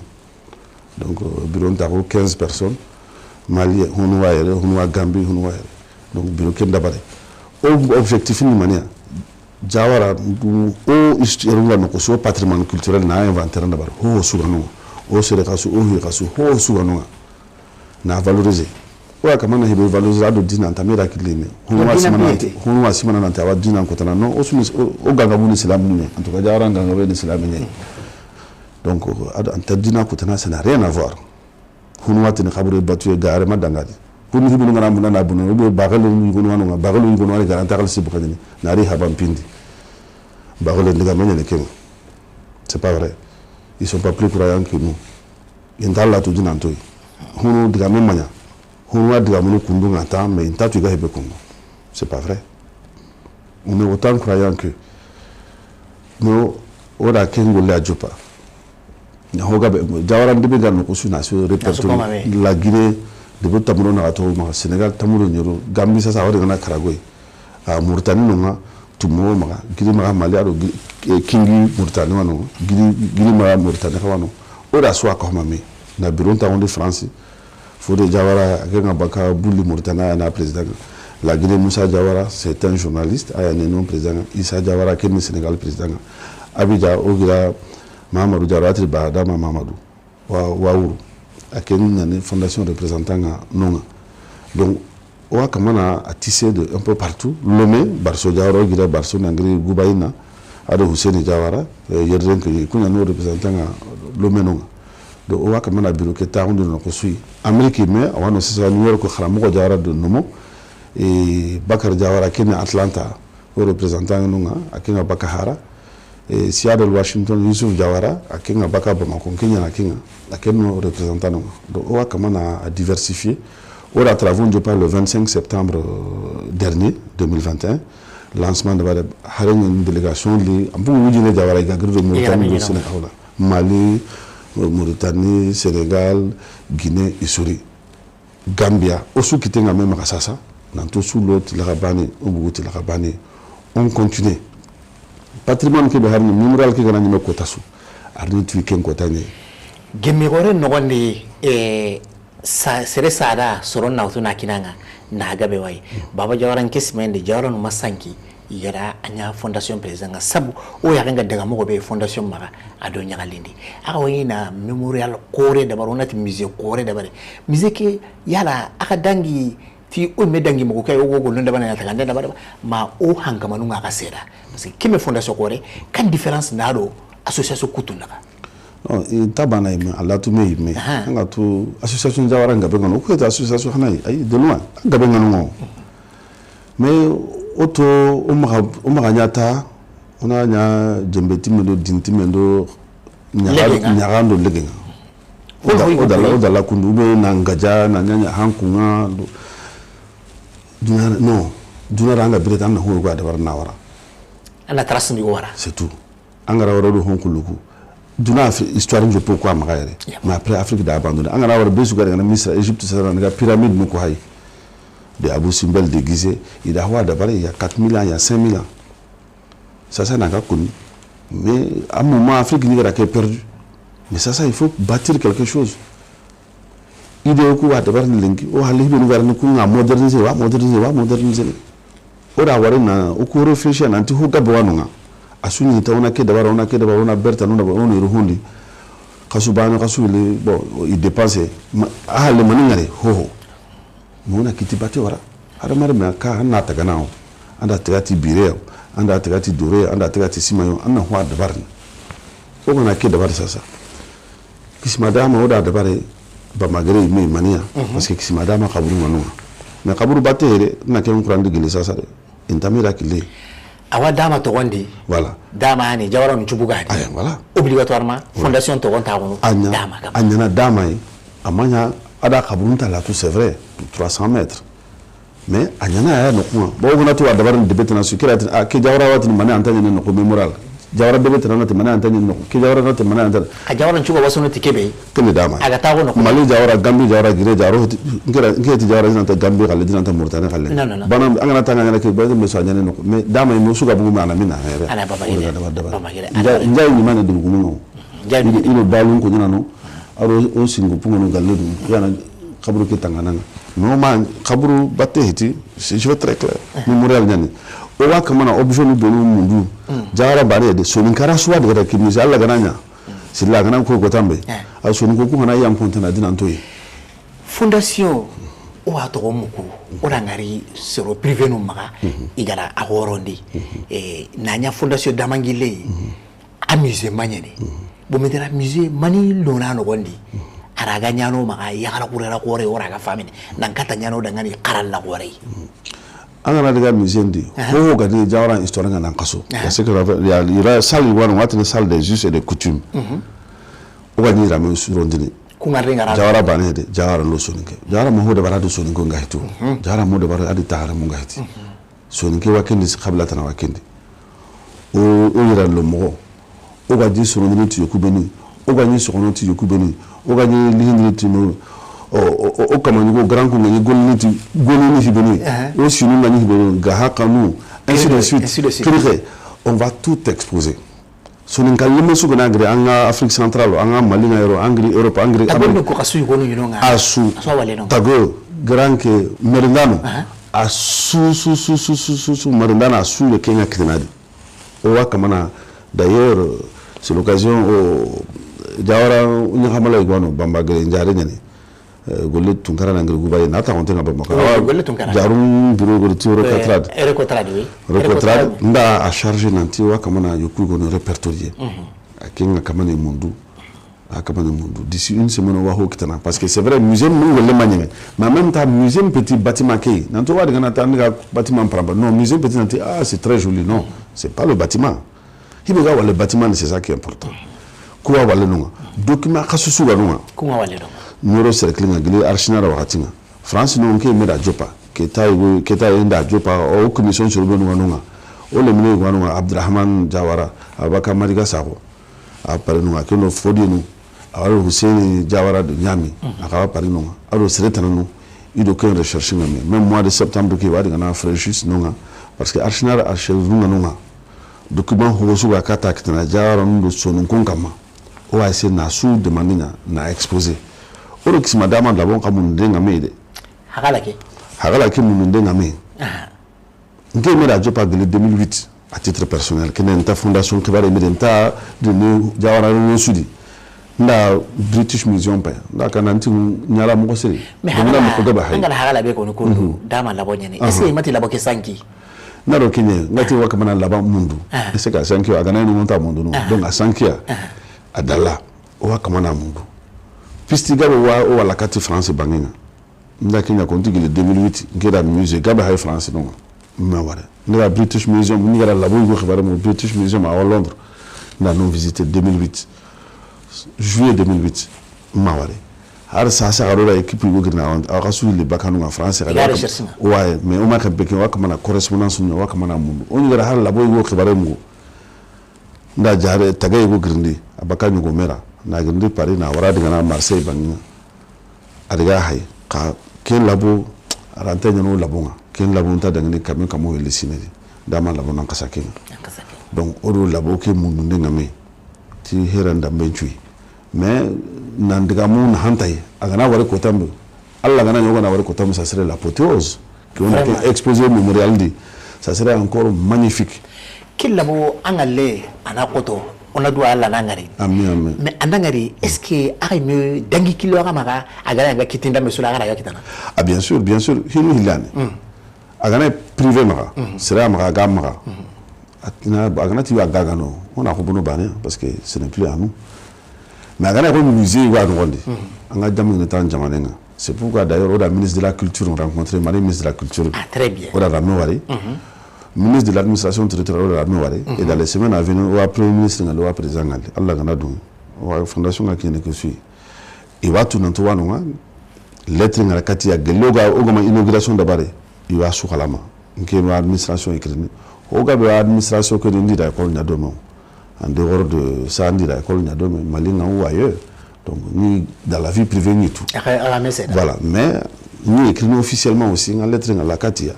donc bureau d'aro 15 personnes Mali Hunwa Gambie Hunwa donc bureau ken dabare objectif ni mania jawara o histoire no ko so patrimoine culturel na inventaire dabare ho sugano o sere kasu o hi kasu ho sugano na valoriser o kama na hibe valoriser do dina tamira kilime hunwa simana na tawa dina ko tana no o sumi o ganga mun islam ni en tout cas jawara ganga be islam ni donc antadina ko tana ça n'a rien à voir hunwa tin khabure batu gare ma dangadi pour hibu ngana mun na bunu be bagalu ni gono wana bagalu ni gono wana garanta kal sibu kadini nari habam pindi bagalu ndiga menye ne kema c'est pas vrai ils sont pas plus croyants que nous indalla to dinanto hunu diga memanya hunu diga mun kundu ngata mais intatu ga hebe kundu c'est pas vrai on est autant croyants que nous ora kengo la jopa hoga jawara ndibe ganu kusuna so répertoire la Guinée de tamuro na to ma Sénégal tamuro nyoro Gambie ça ore na Karagoy a Mauritanie no tumo ma gidi ma Mali aro kingi Mauritanie wano gidi ma Mauritanie wano ora so ko mami na bureau ta de France fode jawara ga baka bulli Mauritanie na président la Guinée Moussa Jawara c'est un journaliste a non président Issa Jawara qui est Sénégal président Abidja ogira Mamadou Jawara ba dama Mamadou waouro une fondation représentant non donc on kamana a tissé de un peu partout Lomé Barso Jawara gira Barso Nangri Goubaïna ado Hussein Jawara yerden que kuna no représentant Lomé non donc on kamana bureau que ta on no ko sui Amérique mais on no sesa New York ko kharamo Jawara de nomo et Bakar Jawara kena Atlanta au représentant non akena Bakahara et Seattle Washington Youssouf Jawara akenga baka Bamako Kenya akenga akenno représentant donc on a comment à diversifier on a travaillé le 25 septembre dernier 2021 lancement de une délégation li ambu wujine Jawara gagri de Mauritanie Sénégal Mali Mauritanie Sénégal Guinée Issouri Gambia osu kitenga même kasasa nanto sous l'autre la rabane on continue patrimoine ke behar ni numéral ke gana ni ko tasu arni tu ken ko tane gemigore no gonde sere sada soron nawtu na kinanga na gabe wai baba jawaran kesmende jawaran masanki yara anya fondation président sabu o ya nga daga mo be fondation mara ado nyagalindi aka wayina memorial kore da baronati musée kore da bare musée ke yala aka dangi ti o me dangi mo kay o go nda bana ta ganda da bare ma o hanga manu nga kasera parce que kime fondation kore kan différence na do association kutuna non tabana ime ala tu me ime nga tu association Jawara ngabe ngano ko ta association hanai ay de loin ngabe ngano mais auto o nyata ona nya jembeti mendo dinti mendo nyarando legenga o dala kundu be na ngaja na nyanya hankunga non dunaranga bireta na ho gwa da barna wara ana trace ni wara c'est tout angara wara do honkuluku duna histoire je peux quoi magaire mais après Afrique da abandonné angara wara besu gari na Misra Égypte ça na pyramide mu ko hay de Abou Simbel déguisé il a il y a 4000 ans il y a 5000 ans ça n'a pas connu mais à un moment Afrique n'est pas perdu mais ça il faut bâtir quelque chose idée ko wa dabar linki o hali be ngar ni ko moderniser o da wari na o ko réfléchir na nti ho gabe wanunga asuni ta ona ke dabar ona berta no on ruhundi kasubano kasuli bon il dépense hali maningare ho mona kiti bate wara ara mare me ka na ta ganao anda tagati bireo anda tagati dore anda tagati simayo anna huwa dabarni o kana ke dabar sasa kisima dama oda dabare ba magare me mania parce que kisima dama kaburu manu mais kaburu bate here na ke kuran de gele sasa de intamira kile awa dama to wandi voilà dama ni jawara no chubuga di voilà obligatoirement fondation to wonta wono dama anyana dama yi amanya ada kaburu ta la tout c'est vrai 300 mètres mais anyana ya no kuma bo gona to dabar de betena su kira ke jawara wati mane antanya no ko memoral jawara de betena no mane antanya no ke jawara no mane antanya a jawara chugo waso no tikebe kele dama aga ta wono mali jawara gambi jawara gire jawara ngeti jawara dinanta gambi kale dinanta murtane kale bana angana tanga nyana ke bazo meso anyane no mais dama mo suga bugu mana mina here ana baba gire njai ni mana dum gumo njai ino balun ko nyana no aro o singo pungo no galle dum yana kaburu ke tangana no man kaburu batte hiti je vais très clair mémorial nyani o wa kamana objet no bonu mundu jawara bare de so min kara suwa daga ki misi Allah gananya silla ganan ko tambe a so ni ko ku hana yam kontana dinan toyi fondation o wa to muku o rangari sero privé no maga igara a horondi nanya fondation damangile amusé manyane bo metera musée mani lona no gondi araga nyano maga yakara kurera kore ora ga famine nan kata nyano dangani karalla kore angana daga musée ndi ho ga ni jawara histoire ngana kaso parce que ya ira salle wan watne salle des us et des coutumes o ga ni ramen surondini kungarenga jawara bane de jawara lo soninke jawara mo hode barado soninko ngahito jawara mo de barado adi taara mo ngahiti soninke wakindi khabla tana wakindi o ira lo mo o ga di surondini tu yokubeni o ga ni sokono tu yokubeni o ga ni lihindi tu no o kama ni go grand ko ni golni tu golni hibeni o sunu ngani hibeni ga hakanu ainsi de suite on va tout exposer soninka limo su gona gre anga Afrique centrale anga Mali na euro angri Europe angri abonne ko kasu ko no yinonga asu tago grand que merindano asu merindano asu le Kenya kinadi o wa kamana d'ailleurs c'est l'occasion au jawara unya hamala igwano bamba gre njare nyani golle tunkara na ngre gubaye na ta ontenga bamba ka jarum bureau go tiro katrad rekotrad nda a charger nanti wa kamana yoku go no répertorier akinga kamana mundu akamana mundu d'ici une semaine wa ho kitana parce que c'est vrai musée mu golle manyeme mais en même temps musée petit bâtiment kay nanto wa daga na tanga bâtiment pramba non musée petit nanti c'est très joli non c'est pas le bâtiment hibe ga wala bâtiment c'est ça qui est important kuwa wala nunga document khasusu ga nunga kuwa wala nunga nuro cercle nga gili archinara wakatinga France no nke mera jopa keta inda jopa o commission sur le nunga o le mine nunga Abdurrahman Jawara abaka mariga sako apare nunga keno fodinu awalo Hussein Jawara de Nyami akawa pare nunga alo seretana no ido ken recherche ngame même mois de septembre ki wadi na Frenchis nunga parce que archinara nunga document hosu ga kata kitana Jawara ndo sonun konkama o a essayer na sous demander na exposer oro kisima dama labon kamun denga mede hagala ke mun denga me nke me da jopa gele 2008 à titre personnel que nta fondation que bare mede nta de ne jawara no sudi nda British Museum pa nda kananti nyala mo ko seri nda mo ko gaba hay ngala hagala be ko no dama labon nyane ese mati labo ke sanki naro kinye ngati waka mana laba mundu ese ka sanki aga na ni monta mundu no donc a sanki adala waka mana mundu pisti gaba wa wala kati France banginga nda Kenya konti le 2008 ngeda musée gaba hay France no ma wala nda British Museum ni gara labo go xibare mo British Museum à Londres nda non visité 2008 juillet 2008 ma wala har sa garo la équipe go gina on a rasu le bakanu en France ouais mais on m'a kapeke wa kama na correspondance no wa kama na mundu on gara har labo go xibare mo nda jare tagay go grindi abakanu go mera na grindi Paris na wara diga na Marseille banginga adiga hay ka ken labo rantenya no labonga ken labo nta dangani kamen kamo le sinedi dama labo nan kasake donc odo labo ke mundu ndenga me ti heranda benchui mais nan diga mu na hantai agana wari ko tambe alla gana nyoga na wari ko tambe ça serait l'apothéose qu'on a exposé au mémorial dit ça serait encore magnifique killabo angale ana koto on a droit la nangari amin mais andangari est-ce que ay me dangi kilo amaga agara ga kitinda mesula agara ga kitana ah bien sûr hinu hilane agana privé maga sera maga gamma atina agana ti agaga no on a ko bono bane parce que ce n'est plus à nous mais agana ko musée wa ngondi anga jamu ne tan jamanenga c'est pourquoi d'ailleurs au ministre de la culture on rencontré Marie ministre de la culture ah très bien au la Mewari ministre de l'administration territoriale au la Mewari et dans les semaines à venir au premier ministre ngalo wa président ngale Allah gana dum wa fondation ngakine que suis et wa tout nanto wa no lettre ngala kati ya geloga ogoma inauguration d'abord il va sous kalama nke administration écrine oga be administration que ndi da école nyadoma en dehors de ça ndi da école nyadoma malinga ou ailleurs donc ni dans la vie privée ni tout voilà mais ni écrit officiellement aussi en lettre ngala katia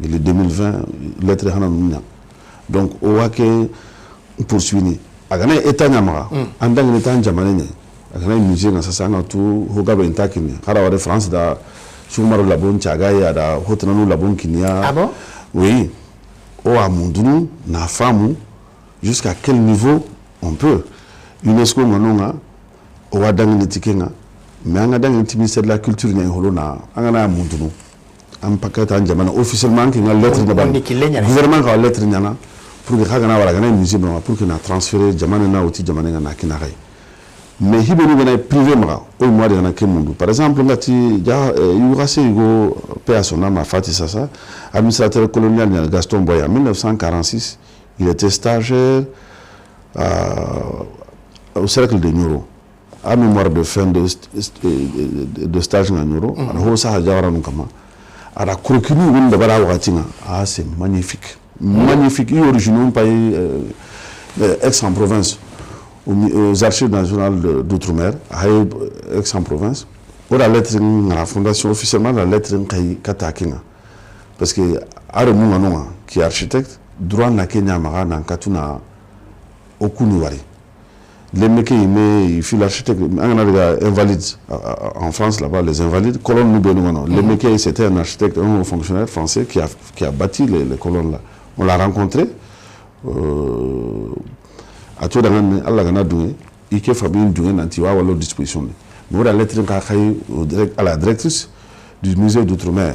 le 2020 lettre hana donc o wake poursuivre agana état nyamara andang état jamanene agana musée na sasa na tu hoga be intakini hara wa France da Soumaro Labon Tchagaya, da Hotananu Labon Kinia. Ah bon? Oui. Au Amundunu, na femme, jusqu'à quel niveau on peut. UNESCO Manonga, au Wadang Netikenga, mais en Adang Intimité de la culture, il y a un Amundunu. Un paquet en Jamana, officiellement, qui a une lettre de le gouvernement a une lettre pour que Hagana Waragana musée, pour qu'il a transféré Jamana Oti Jamana Nakinare. Mais il y a privé au mois de l'année. Par exemple, il y a eu Péasonama Fatissasa, administrateur colonial Gaston Boya, en 1946. Il était stagiaire au cercle de Nuro, à mémoire de fin de stage en Nuro. À la Kurkinu, c'est magnifique. Magnifique. Il est originaire par Aix-en-Provence. Aux archives nationales d'outre-mer, à Aix-en-Provence, ou la lettre à la fondation officiellement la lettre Katakina. Parce que Aremunga, qui est architecte, droit na Kenya Mara na Katuna Okunuwari. Les mecs il fait l'architecte, invalide en France là-bas, les invalides, colonnes nous les mecs c'était un architecte, un fonctionnaire français qui a bâti les colonnes là. On l'a rencontré. À tout d'abord, Allah gana doué, il que Fabien doué n'antiwa à leur disposition. Nous la lettre à la directrice du musée d'outre-mer,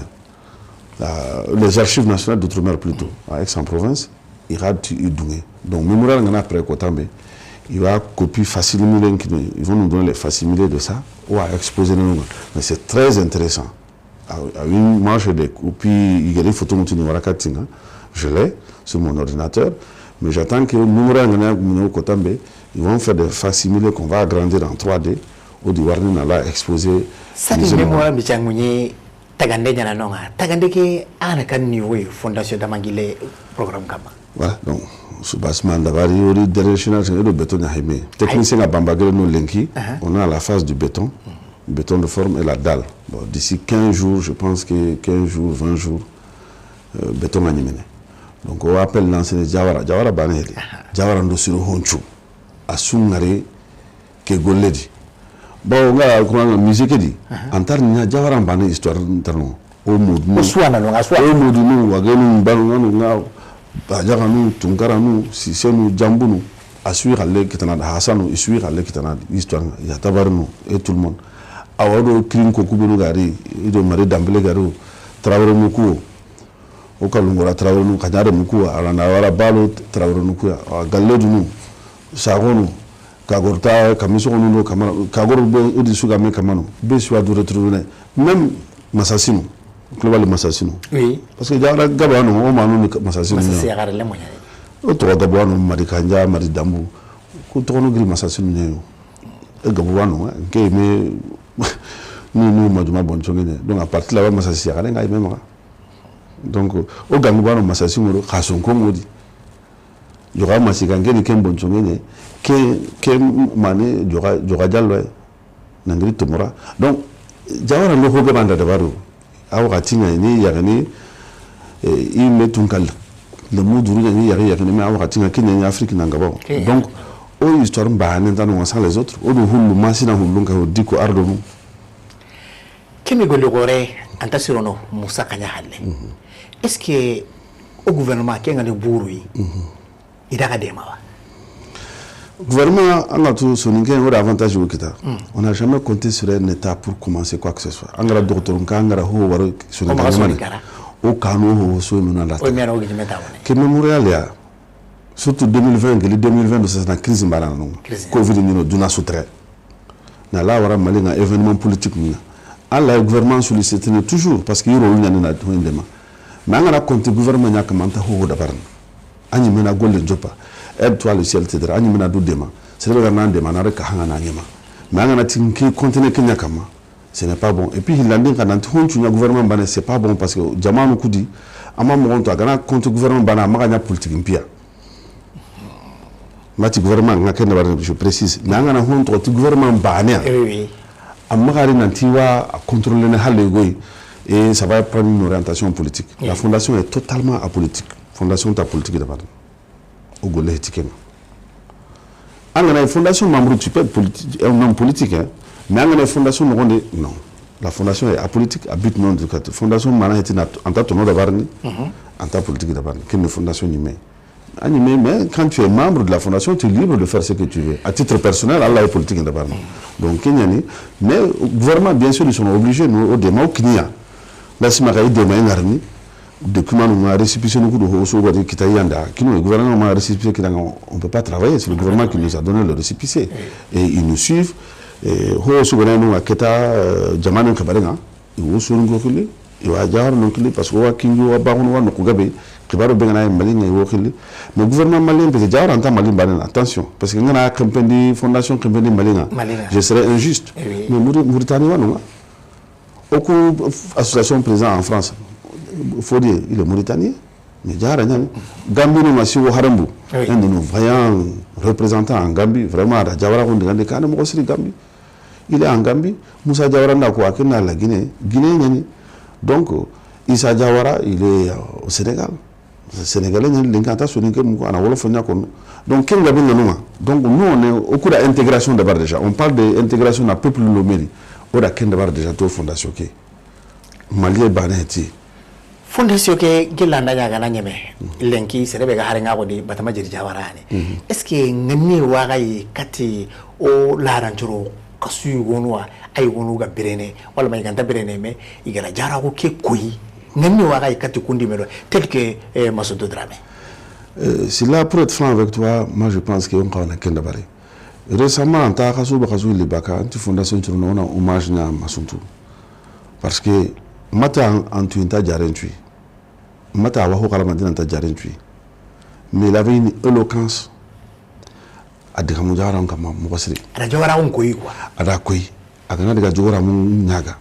les archives nationales d'outre-mer plutôt, à Aix-en-Provence, il a doué. Donc, mémoire gana après Kotambe, il va copier facilement, ils vont nous donner les facilités de ça, ou à exposer nos noms. Mais c'est très intéressant. Moi, j'ai des copies, il y a des photos je l'ai sur mon ordinateur. Mais j'attends que nous, ils vont faire des facsimilés qu'on va agrandir en 3D ou du Warner là exposer. Ça dit mémoire, mais j'ai Tagande Yananonga. Tagande qui a un niveau fondation d'Amangile programme Kama. Voilà, donc, ce basement d'abord, il y a des directions de béton à Hime. Technicien à Bambagel, nous linki, on a la phase du béton, béton de forme et la dalle. Bon, d'ici 15 jours, je pense que 15 jours, 20 jours, béton animé. Donc on appelle l'ancien Jawara Baneli. Jawara Ndosiro Honchu. Asungare ke Goledi. Bon, on a la musique dit. Antarnia Jawara Bane histoire interno. Au mood. Au mood nous, Wagenu, Banonu, Bajaranu, Tungaranu, Sisenu, Jambunu. Assuire à l'équitana Hassanu, Issuire à l'équitana, histoire, Yatabarno et tout le monde. Awado Krim Kokubunu Gari, Ido Marie Dambele Garo, Traoré Moukou. Au Kalungora Traoré, Kanyare Moukou, Alanawara Balo, Traoré Moukou, Galedunu, Saronu, Kagorta, Kamisonu, Kagor Udisugame Kamano, Besua du retrouver, même Massassino, Global Massassino. Oui. Parce que Gabano, au Manu Massassino. C'est rare les moyens. Au Gabano, Marikanja, Maridambu, Koutono Gri Massassino. Et Gabano, qui est nous, Maduma Bonchongene. Donc à partir de là, Massassino, il y a même. Donc, au Gangouano Massassino, Kasson Komodi. Il y aura Massikangé qui est bon chongene, qui est mané, il y aura Diallo, Nangri Tomora. Donc, Jawara no ko banda da baro. Awa tinga ni ya ni il met tunkal. Le moudou ni ya mais awa tinga ki ni Afrique nangaba. Donc, au histoire ba hanen tan sans les autres, au hulu masina hulu ka diko ardo mu. Kemi gologore antasirono Moussa Kanya Halle. Est-ce que au gouvernement qui a des bourrouilles ida ka dema wa gouvernement on a tout son avantage au kita on n'a jamais compté sur un état pour commencer quoi que ce soit angara docteur ngara ho waro sur au kanu ho so nuna la que mémorial ya surtout 2020 que 2020 c'est la crise mbarana no covid ni duna soutre na la wara mali na événement politique ni alla gouvernement sollicite toujours parce que yoro nyane na to ndema mais angara compté gouvernement nya kamanta ho da barna ani mena golle jopa aide-toi le ciel t'aidera ani mena du dema c'est le gouvernement dema na reka hanga na nyema mais angana tinki continuer kenya kama ce n'est pas bon et puis landing kana ntunchu nya gouvernement bana c'est pas bon parce que jamanu kudi ama mo to agana contre gouvernement bana maganya politique mpia mati gouvernement ngakene ba je précise mais angana honto to gouvernement bana oui amagari nantiwa contrôler na halego et ça va prendre une orientation politique la fondation est totalement apolitique fondation ta politique d'abord au Golé Tikema. La fondation membre tu peux être politique, un homme politique, hein? Mais la fondation non. La fondation est apolitique, à but non de la fondation mana était en tant que nom d'abord en tant politique d'abord. Quelle fondation animée? Animée, mais quand tu es membre de la fondation, tu es libre de faire ce que tu veux. À titre personnel, Allah est politique d'abord. Donc Kenyani, mais le gouvernement bien sûr ils sont obligés nous au démon Kenya. Là si ma caille demain arni. Document nous a récépissé nous de Hosso Wadi Kitayanda, qui nous le gouvernement m'a récépissé on ne peut pas travailler, c'est le gouvernement qui nous a donné le récépissé. Et ils nous suivent. Et Hosso Wadi nous a Keta Jamane Kabarena, et Hosso Ngokili, et Wajar Nokili, parce que Wakingo Baronwa Nokugabe, Kibaro Bengana Malin et Wokili. Mais le gouvernement malien, parce que Jar entend Malin Banen, attention, parce qu'il y a une compagnie, fondation compagnie Malina, je serais injuste. Mais Mauritanie, non. Aucune association présente en France. Faut dire, il est mauritanien, mais Gambie nous a su au Harambu, un de nos vaillants représentants en Gambie, vraiment à Jawara, on dit que Gambie. Il est en Gambie, Moussa Jawara n'a quoi que dans la Guinée, donc Issa Jawara, il est au Sénégal. Le Sénégalais, il est donc quel Gabin nous donc nous on est au cours de l'intégration d'abord déjà, on parle d'intégration d'un peuple lomeri, on a qu'un d'abord déjà toute fondation qui Mali Baneti. Fondation ke gelanda nyaga na nyeme lenki serebe ga harenga ko di batama jeri jawarane est-ce que ngani waga yi kati o laranturo kasu gonwa ay gonu ga birene wala may ganta birene me igara jara ko ke koyi ngani waga yi kati kundi melo tel que Massoudou Dramé si là pour être franc avec toi moi je pense que on a kenda bare récemment en ta kasu ba kasu libaka anti fondation sur on a hommage na Massoudou parce que mata antuinta jarentui mata wa hokala madina ta jarentui mais il avait une éloquence a de kamu jaran kama mubasiri ada jawara on koyi quoi ada koyi agana daga jawara mun nyaga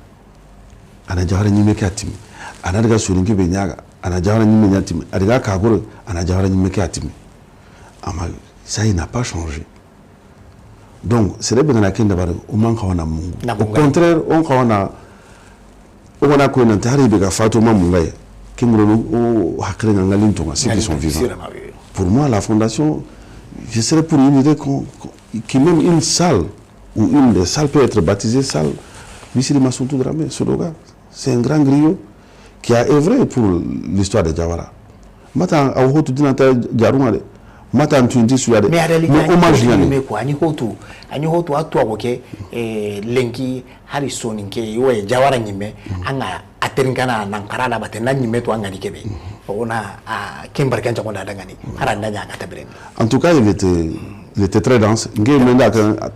ana jawara nyime katimi ana daga surinki be nyaga ana jawara nyime nyatimi ada ka goro ana jawara nyime katimi ama ça il n'a pas changé donc c'est le benana kenda bare o man kawana mungu au contraire on kawana on a connu un tarif de Fatouma Moulaye, qui sont vivants. Pour moi, la fondation, je serais pour une idée qui même une salle, ou une des salles peut être baptisée salle, Missili Massoudou Dramé, c'est un grand griot qui a œuvré pour l'histoire de Jawara. Maintenant, à Ohotu Dinata Djaroumale, maintenant tu dis sur mais hommage mais quoi ani hotu atwa woke lenki harrison nke yo Jawara nyime anga aterinkana nankara la batena nyime to anga nikebe ona kimbar kancha konda dangani haranda nya ngata bren en tout cas il était très dense ngé menda à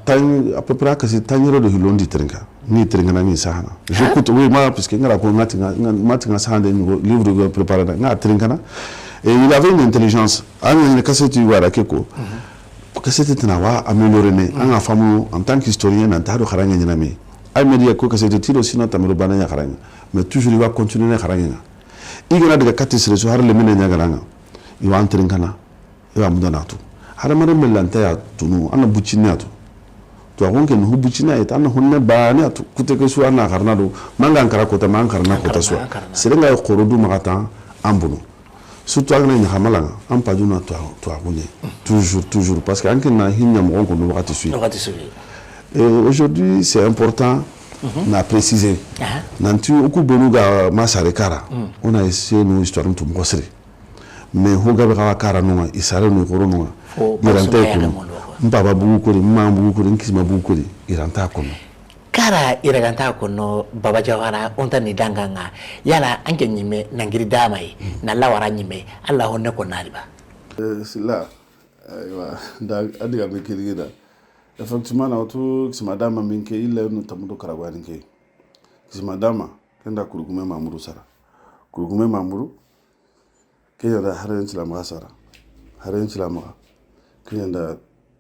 peu près que c'est tanyero de hilondi trinka ni trinka na ni sahana j'écoute oui moi parce que ngara ko matinga sahande livre préparé na trinka na. Et il avait une intelligence. Qu'est-ce que tu vois là, Keko? Qu'est-ce que tu as amélioré? En tant qu'historien, en tant que harangé, il me dit que c'est tir aussi notre amélioré harangé. Mais toujours il va continuer harangé. Il y a des cas qui se sont les mêmes harangé. Il va entrer en Ghana. Il va me donner tout. Haramare melanta tout nous. On a bouchiné tout. Tu as honte nous bouchiné et on a honte bané tout. Coûte que soit na harnado. Manga ankara kota manga ankara kota soit. C'est le gars qui corrodou magatan ambono. Surtout avec les Hamalanga, on pas du toujours, parce qu'il y a un hinyam qu'on nous va te suivre. Aujourd'hui, c'est important de préciser. Nantu oku benuga masarekara. On a essayé nos histoires de Mousseri. mais hoga be ka kara no isare no koro no iranta ko mbaba bugu ko mambu ko nkisma bugu ko iranta ko kara iraganta ko no Baba Jawara onta ni danganga yala anke nyime nangiri damai na lawara nyime Allah honne ko nariba sila aywa da adiga me kirigida effectivement na otu kisma dama minke ile no tamudo karagwani ke kisma dama kenda kurugume mamuru sara kurugume mamuru kenya da haren silama sara haren silama kenya da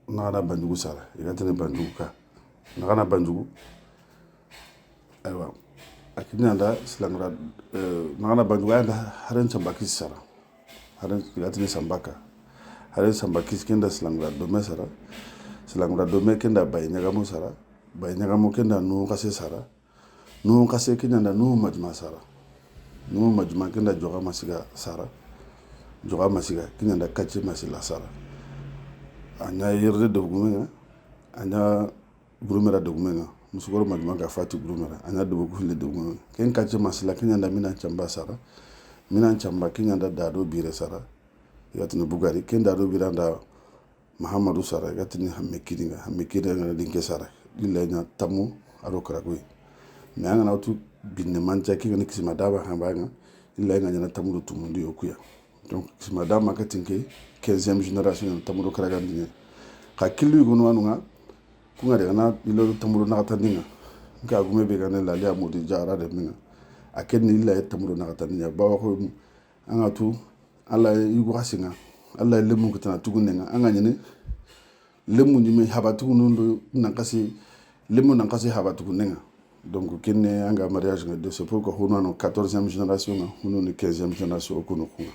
nagana banjugu sara igatene banjugu ka nagana banjugu aywa akina da silangra nagana banjugu da haren sambaki sara haren igatene sambaka haren sambaki kenda silangra dome sara silangra dome kenda bayinyaga sara bayinyaga kenda nu kase sara nu kase kenya da nu majma sara nu majma kenda joga masiga sara joga masiga kenya da kache masila sara anya yerde dogumenga anya grumera dogumenga musugoro majma ga fati grumera anya dogu hille dogumenga ken kache masila kenya da mina chamba sara mina chamba kenya da dado bire sara yatini bugari ken dado biranda Muhammadu sara yatini hammekidinga dinke sara illa nya tamu aro karagui nyanga na utu binne manja kinga ni kisima daba hambanga illa nya tamu tumundi okuya donc kisima daba makatinke 15e génération tamu karagandine ka kilu gono anunga kunga de na ilo tamu nakatandinga nga gumebe kana la lia modi jara de minga akenni illa tamu nakatandinga bawa ko anga tu alla yugo hasinga alla lemu kitana tugunenga anga nyene lemu nyime habatu nundo nankasi lemu nankasi habatu kunenga donc kenne anga mariage de ce pourquoi hono no 14e génération hono no 15e génération okuno kunga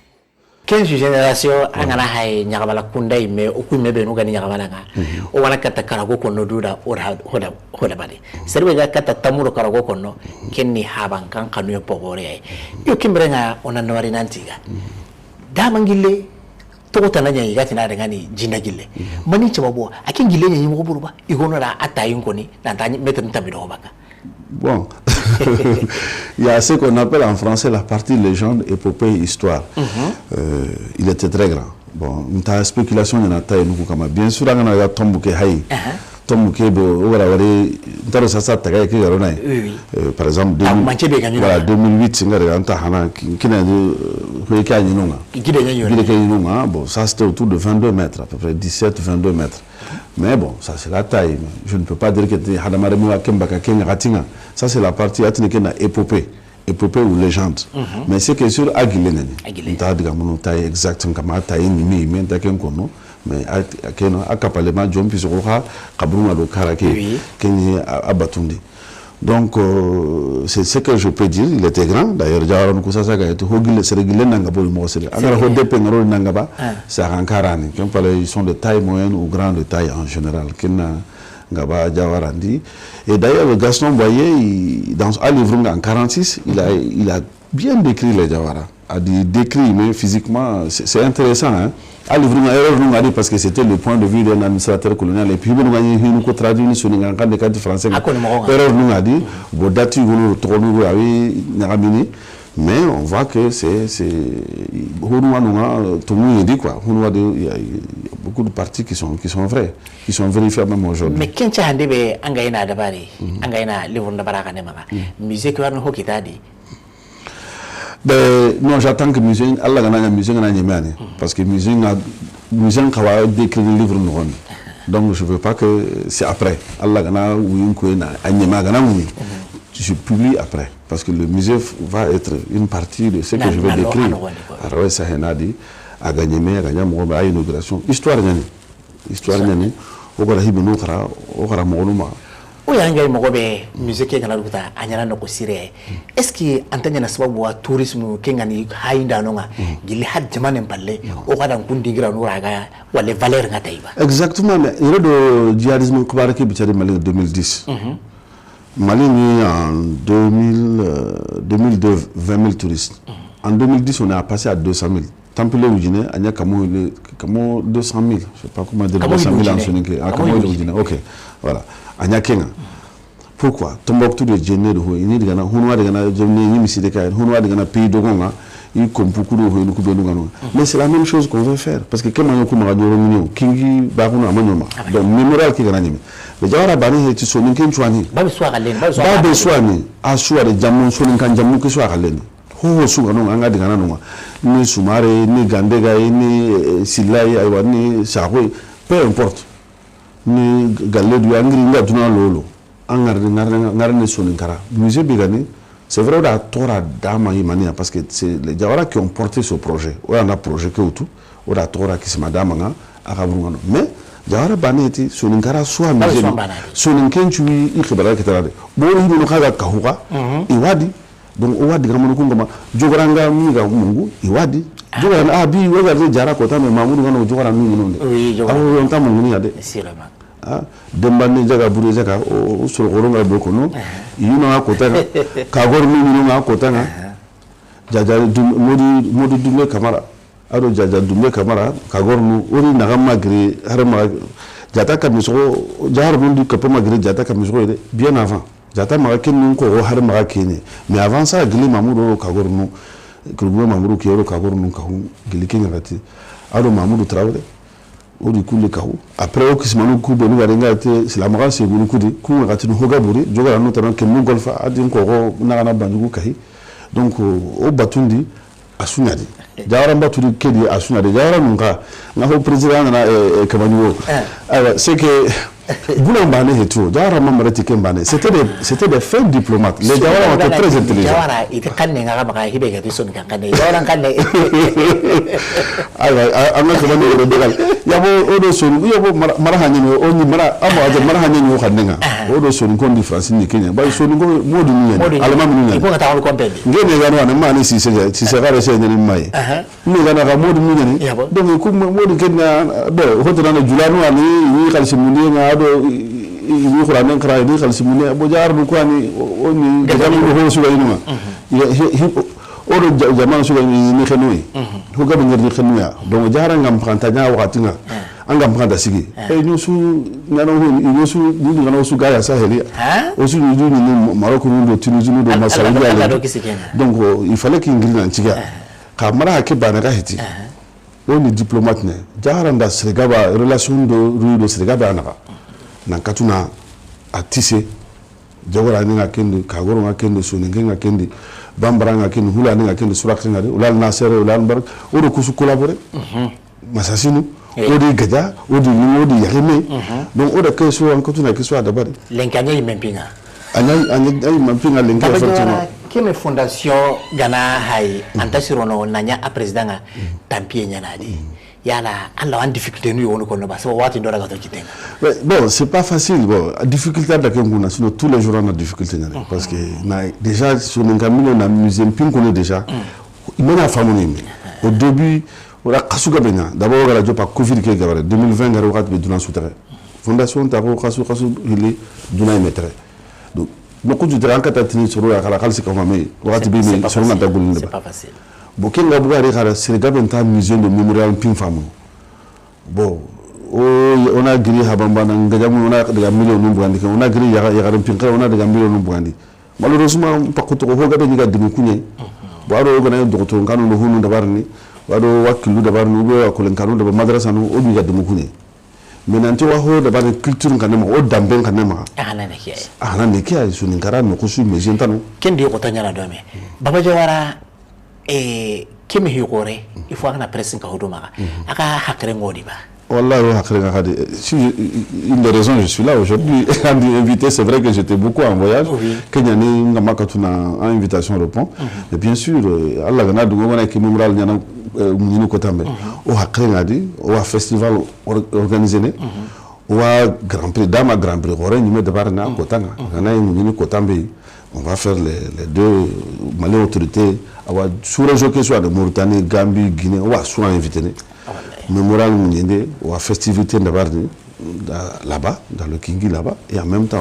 15 génération angana hay nyagabala kundai me okume be no gani nyagabala nga o wala kata karago kono duda ora hoda bade serbe ga kata tamuro karago kono kenni haban kan kanu e pogore yo kimbrenga ona nori nantiga damangille to tananya yigati na daga ni jinda gille mani cebabo akin gille ne yimo buruba igono da atayin ko ni dan tani metem tamiro baka bon il y a ce qu'on appelle en français la partie légende épopée histoire il était très grand bon ta spéculation na taille nous kama bien sûr ngana ya tombuke hay tombuke bo ora wari ntaro sasa taga ke yaro nai par exemple 2008 ngare anta hana kina de ko kanyi nunga gide ke nunga bon ça c'était autour de 22 mètres à peu près 17 22 mètres mais bon ça c'est la taille je ne peux pas dire que hadamare mu akembaka kenya ratinga ça c'est la partie atnikena épopée ou légende mais c'est que sur agilene nta diga mono taille exactement comme taille ni mais takem kono mais akeno akapalema jompi sokoha kabruna do karake kenya abatundi donc c'est ce que je peux dire il était grand d'ailleurs jawaron ko sasa ga to hogile sergile nanga boy mo sere agara ho depe ngaro nanga ba ça rankarani comme par ils sont de taille moyenne ou grande de taille en général kena ngaba jawarandi et d'ailleurs Gaston Boyer dans un livre en 46 il a bien décrit les Jawara a décrit mais physiquement c'est intéressant hein à livre erreur nous a dit parce que c'était le point de vue d'un administrateur colonial et puis nous avons ko traduit sur les de cadre français erreur nous a dit bo datu gulu tonu awi ngamini mais on voit que c'est Hunwa tout le monde dit quoi Hunwa il y a beaucoup de parties qui sont vraies qui sont vérifiables même aujourd'hui mais quand tu as des angaina dabari angaina livre ndabaraka ne mama musique warno hokitadi ben non j'attends que musée Allah gana musée gana nyemani parce que musée kawa décrit le livre non donc je veux pas que c'est après Allah gana win ko na anyema gana muni je publie après parce que le musée va être une partie de ce que je vais décrire alors ça henadi a gagné mais a gagné mo ba inauguration histoire nyani o bara hibinu khara o khara mo numa o yanga mo be musée ke kana ruta anyana no ko sire est-ce que antanya na sababu wa tourisme ke ngani hainda no nga gili had jamane balle o kada kundigira no raga wala valeur nga tayba exactement mais il do djihadisme ko barake bi tari Mali 2010 Mali en 2002 20 000 touristes en 2010 on est passé à 200 000 Temple au Guinée, il y a comme 200 000, je ne sais pas comment dire 200 000 en Sénégal. À Cameroun au Guinée, ok, voilà. Il y a Kenya. Pourquoi Tombouctou de Guinée, il y a Hunwa de Ghana, Hunwa de Ghana, pays de Ghana, il comme beaucoup de mais c'est la même chose qu'on veut faire parce que comme on comme radio kingi ba kuna amanyoma donc mémorial qui gana nyime mais jawara bani heti so ninken chwani ba be swani aswa de jamu so ninkan jamu ke so akalen ho su gano anga de gana no ni sumare ni gandega ni silai aywa ni sahwe peu importe ni galle du angri nga duna lolo angar ni so ninkara musée bigani. C'est vrai, on a tort d'âme à parce que c'est les Jawara qui ont porté ce projet. On a un projet qui est autour, on a tort qui se madame à Raboungano. Mais Jawara Banetti, son Inkara soit musée, son Inkenchu, il khibara ketarade. Bon, il nous a kahura, iwadi. Donc, on a dit Ramonukuma, Jogranga Miga Mungu, iwadi. Jogan Abi, regardez Jara Kota, mais Mamoudou, Jogan Mungu. Oui, on t'a mon ade. Dembani jaga buru jaga o soro koronga bokono yino akota ka gormi yino akota na jaja modi dumbe kamara ado jaja dumbe kamara ka gornu ori naga magri harma jata ka miso jar mundi ka pa magri jata ka miso bien avant jata ma ken ko harma kene mais avant ça gili mamudo ka gornu kurbo mamudo ki ro ka gornu ka hu gili kengati ado mamudo Traoré au du coup le chaos après au kismanu coup de nous varenga c'est la morale c'est le coup de coup ratinu hogaburi jogara notamment que mon golfa adin ko na bandugu kahi donc au batundi asunyadi jawara batudi kedi asunyadi jawara nunga na ho président na kabanyo c'est que Boulambane et tout, c'était des fins diplomates. Les Jawara ont été très intelligents. il khura nan kra ni khalsi mun bo jaar bu kwani oni gajamu ho suga inuma oro jaman suga ni khenui ko gabe ngir khenuya donc jaara ngam pranta nya wakati nga angam pranta sigi e ñu su ngano ñu su ñu ngano su gaya saheli o su ñu ni Maroc ñu do Tunisie ñu do Massaoudi donc il fallait qu'il ngir nan ciga ka mara ke bana ga hiti oni diplomate ne jaara nda sregaba relation do ruido sregaba anaka nankatuna atise jawara ni ngakende kagoro ngakende soninge ngakende bambara ngakende hula ni ngakende surakri ngade ulal nasere ulal bar odo kusu collaborer masasinu odi gaja odi ni odi yarime donc oda keso ankatuna keso adabari lenkanya imempinga anya mempinga lenka effectivement keme fondation gana hay antasirono nanya a president tampie nyanadi yala Allah en difficulté nous on connaît pas ça wati ndora gato kitenga bon c'est pas facile bon difficulté da kenguna sinon tous les jours on a difficulté parce que déjà sur ngamino na musée pin connaît déjà il m'a famoni au début on a kasuga benya d'abord la radio pas covid ke gabare 2020 ngaro kat be duna souterrain fondation ta ko kasu il duna metre donc beaucoup de gens quand tu sur la kala kalsi comme mais wakati be mais sur na dagul c'est pas facile Bokenga Bougari Kara, c'est le gabenta musée de mémorial Pinfamou. Bon, on a grillé Habambana, on a des millions de Bouandi, on a grillé Yaram Pinka, on a des millions de Bouandi. Malheureusement, pas que tu regardes les gars de Moukouni. Boiro organise d'autres canons de Hunu de Barni, Boiro Wakilu de Barni, ou Kolenkano de Madrasano, ou de Moukouni. Mais Nantiwaho de Barni culture Kanema, ou d'Amben Kanema. Ah, Nanekia, sur Ninkara, no Kosu, mais j'entends. Kendi Otanya Dome. Baba Jawara. Kimi higore il faut que la presse ka hodoma aka hakre ngodi ba wallahi hakre ngadi si une des raisons je suis là aujourd'hui invité c'est vrai que j'étais beaucoup en voyage Kenya ni ngamaka tuna invitation répond et bien sûr Allah gana dungo wana ki mumral nyana munyi ko tambe o hakre ngadi o festival organisé ne o grand prix dama grand prix gore ni me de barna ko tanga gana munyi ko tambe on va faire les deux malais autorités sous-région que soit de Mauritanie, Gambie, Guinée, on va soit inviter. Mémorial Mouniende, on va festivité là-bas, dans le Kingi là-bas, et en même temps,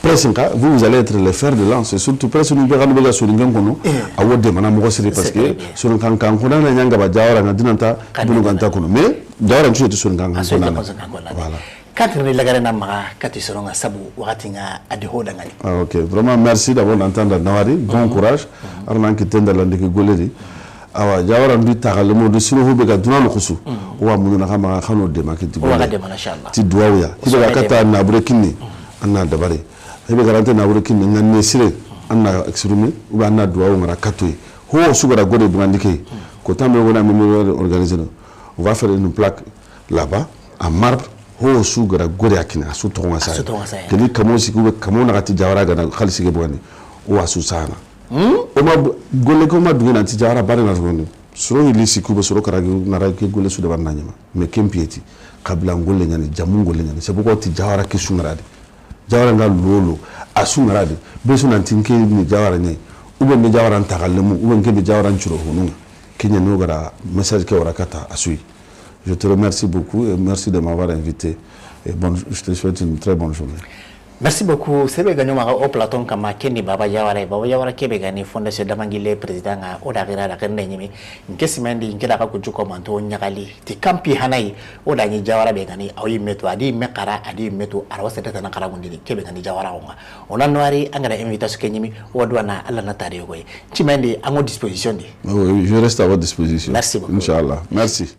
presque, vous allez être les fers de lance, surtout presque nous devons sur une gamme, à vous demander parce que sur un cancan, on a un yanga badjawa, on a dinanta, mais d'ailleurs, on est sur un cancan. Voilà. Quand on est là, quand tu seras à Sabou, ok, vraiment merci d'avoir entendu Nawari, bon courage. Arnan qui tente dans l'Andéke Goleri. awa jawara ndu tagalemo do sino hobe ga dunalo khusu wa mununa kama khano de maketi wa ga de inshallah ti duwaya hibe kata na burekinni anna dabare hibe garante na burekinni nganne sire anna exrumi uba anna duwawo ngara katoi ho sugara gode bugandike ko tambe wona mi organiser on va faire une plaque là-bas en marbre ho sugara gode akina asu tonga sa keli kamo sikube kamo na gati jawara ga khalisi ge bugandi o asu sana o ma golle ko ma dugina ti jawara bare na gondi soro ili sikube soro karagi na ragi golle su de bananyama me kempieti kabla ngolle nyani jamu ngolle nyani sabu ko ti jawara ke sungarade jawara ngal lolo asu ngarade besu nan tinke ni jawara nyai ube me jawara ntakallemu ube nke be jawara nchuro hununga kenya no gara message ke warakata asui. Je te remercie beaucoup et merci de m'avoir invité et je te souhaite une très bonne journée. Merci beaucoup. Sebe ganyo maka o platon kama Kenny Baba Jawara kebe gani fondation Damangile président nga oda gira da kende nyimi nkesi mendi nkeda ka kujuko manto nyagali ti kampi hanai oda nyi Jawara be gani awi meto adi mekara adi meto arwasa tata na kara gundini kebe gani Jawara onga ona noari angara invitation kenyimi odwa na alla na tare goy chimendi ango disposition di. Oui, je reste à votre disposition. Merci beaucoup. Inch'Allah. Merci.